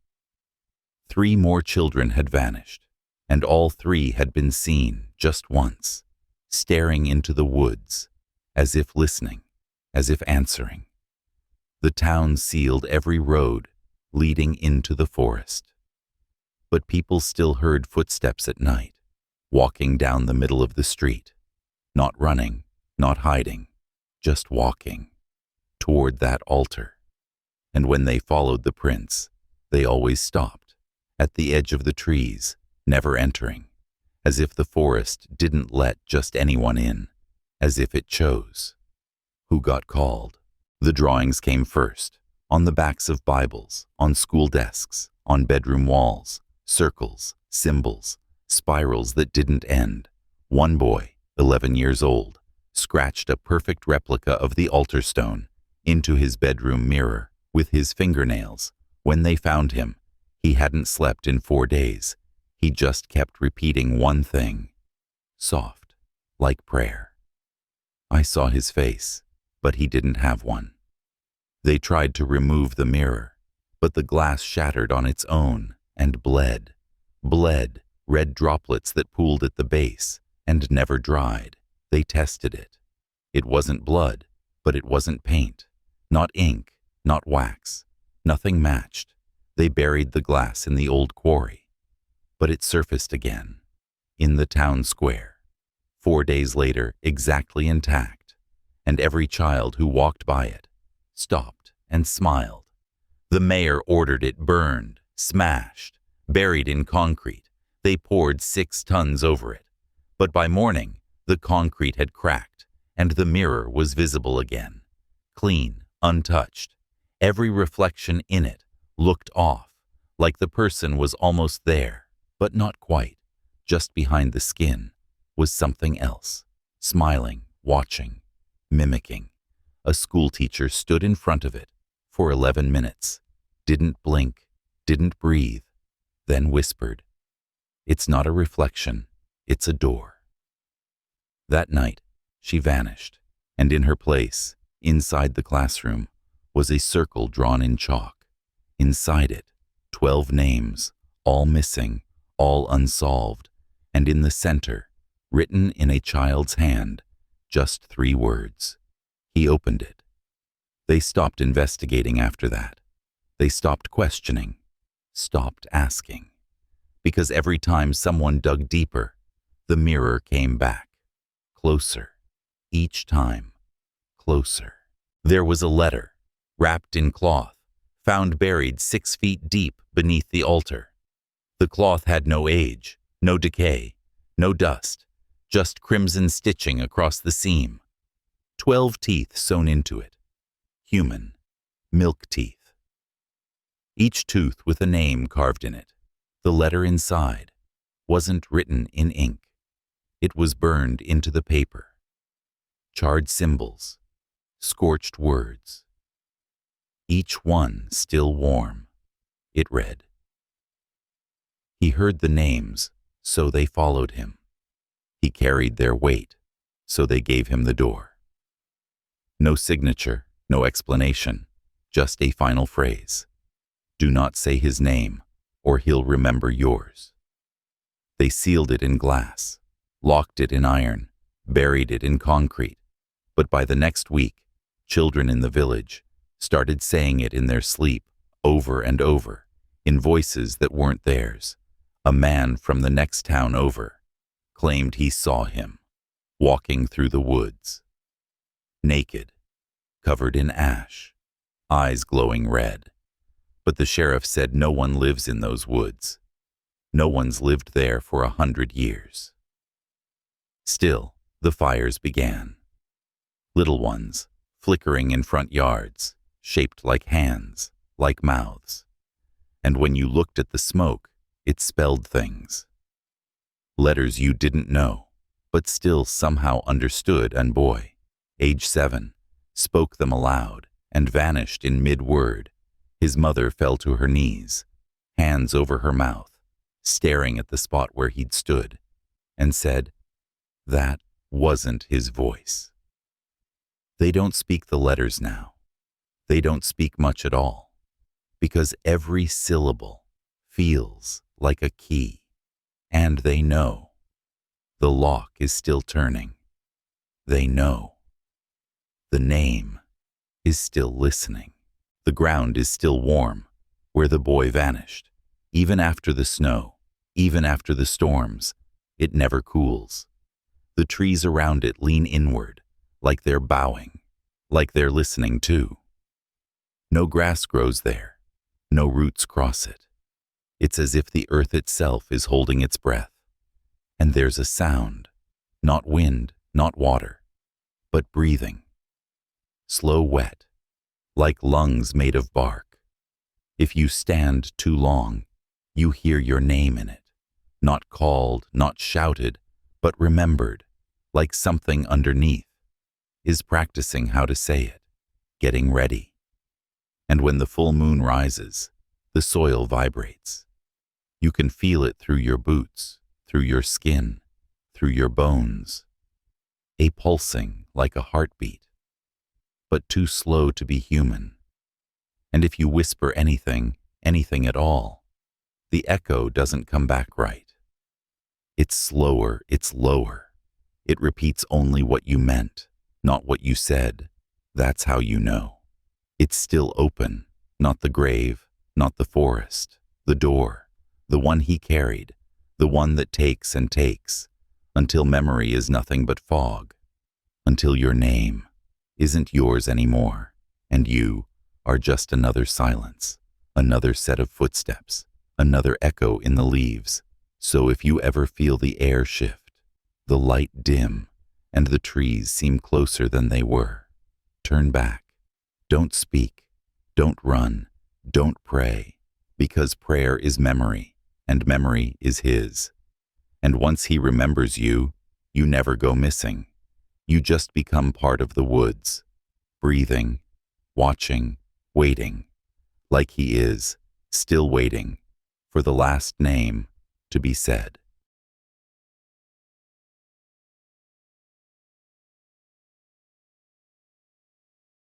3 more children had vanished, and all 3 had been seen just once, staring into the woods, as if listening, as if answering. The town sealed every road leading into the forest. But people still heard footsteps at night, walking down the middle of the street, not running, not hiding, just walking, toward that altar. And when they followed the prints, they always stopped, at the edge of the trees, never entering, as if the forest didn't let just anyone in, as if it chose. Who got called? The drawings came first, on the backs of Bibles, on school desks, on bedroom walls, circles, symbols, spirals that didn't end. One boy, 11 years old, scratched a perfect replica of the altar stone into his bedroom mirror with his fingernails. When they found him, he hadn't slept in 4 days. He just kept repeating one thing, soft, like prayer. I saw his face, but he didn't have one. They tried to remove the mirror, but the glass shattered on its own and bled, red droplets that pooled at the base and never dried. They tested it. It wasn't blood, but it wasn't paint, not ink, not wax. Nothing matched. They buried the glass in the old quarry. But it surfaced again, in the town square, 4 days later, exactly intact, and every child who walked by it stopped and smiled. The mayor ordered it burned, smashed, buried in concrete. They poured 6 tons over it. But by morning, the concrete had cracked, and the mirror was visible again, clean, untouched. Every reflection in it looked off, like the person was almost there, but not quite. Just behind the skin was something else, smiling, watching, mimicking. A schoolteacher stood in front of it for 11 minutes, didn't blink, didn't breathe, then whispered, "It's not a reflection, it's a door." That night, she vanished, and in her place, inside the classroom, was a circle drawn in chalk. Inside it, 12 names, all missing, all unsolved, and in the center, written in a child's hand, just 3 words. He opened it. They stopped investigating after that. They stopped questioning, stopped asking. Because every time someone dug deeper, the mirror came back. Closer. Each time. Closer. There was a letter, wrapped in cloth, found buried 6 feet deep beneath the altar. The cloth had no age, no decay, no dust, just crimson stitching across the seam. 12 teeth sewn into it. Human. Milk teeth. Each tooth with a name carved in it. The letter inside wasn't written in ink. It was burned into the paper. Charred symbols. Scorched words. Each one still warm. It read. He heard the names, so they followed him. He carried their weight, so they gave him the door. No signature, no explanation, just a final phrase. Do not say his name, or he'll remember yours. They sealed it in glass, locked it in iron, buried it in concrete. But by the next week, children in the village started saying it in their sleep, over and over, in voices that weren't theirs. A man from the next town over claimed he saw him, walking through the woods. Naked, covered in ash, eyes glowing red. But the sheriff said no one lives in those woods. No one's lived there for 100 years. Still, the fires began. Little ones, flickering in front yards, shaped like hands, like mouths. And when you looked at the smoke, it spelled things. Letters you didn't know, but still somehow understood, and boy, age 7, spoke them aloud and vanished in mid-word. His mother fell to her knees, hands over her mouth, staring at the spot where he'd stood, and said, that wasn't his voice. They don't speak the letters now. They don't speak much at all, because every syllable feels like a key, and they know. The lock is still turning. They know. The name is still listening. The ground is still warm, where the boy vanished. Even after the snow, even after the storms, it never cools. The trees around it lean inward, like they're bowing, like they're listening too. No grass grows there, no roots cross it. It's as if the earth itself is holding its breath. And there's a sound, not wind, not water, but breathing. Slow wet, like lungs made of bark. If you stand too long, you hear your name in it, not called, not shouted, but remembered, like something underneath is practicing how to say it, getting ready. And when the full moon rises, the soil vibrates. You can feel it through your boots, through your skin, through your bones. A pulsing like a heartbeat, but too slow to be human. And if you whisper anything, anything at all, the echo doesn't come back right. It's slower, it's lower. It repeats only what you meant, not what you said. That's how you know. It's still open, not the grave, not the forest, the door, the one he carried, the one that takes and takes, until memory is nothing but fog, until your name isn't yours anymore, and you are just another silence, another set of footsteps, another echo in the leaves. So if you ever feel the air shift, the light dim, and the trees seem closer than they were, turn back. Don't speak, don't run, don't pray, because prayer is memory, and memory is his. And once he remembers you, you never go missing. You just become part of the woods, breathing, watching, waiting, like he is, still waiting for the last name to be said.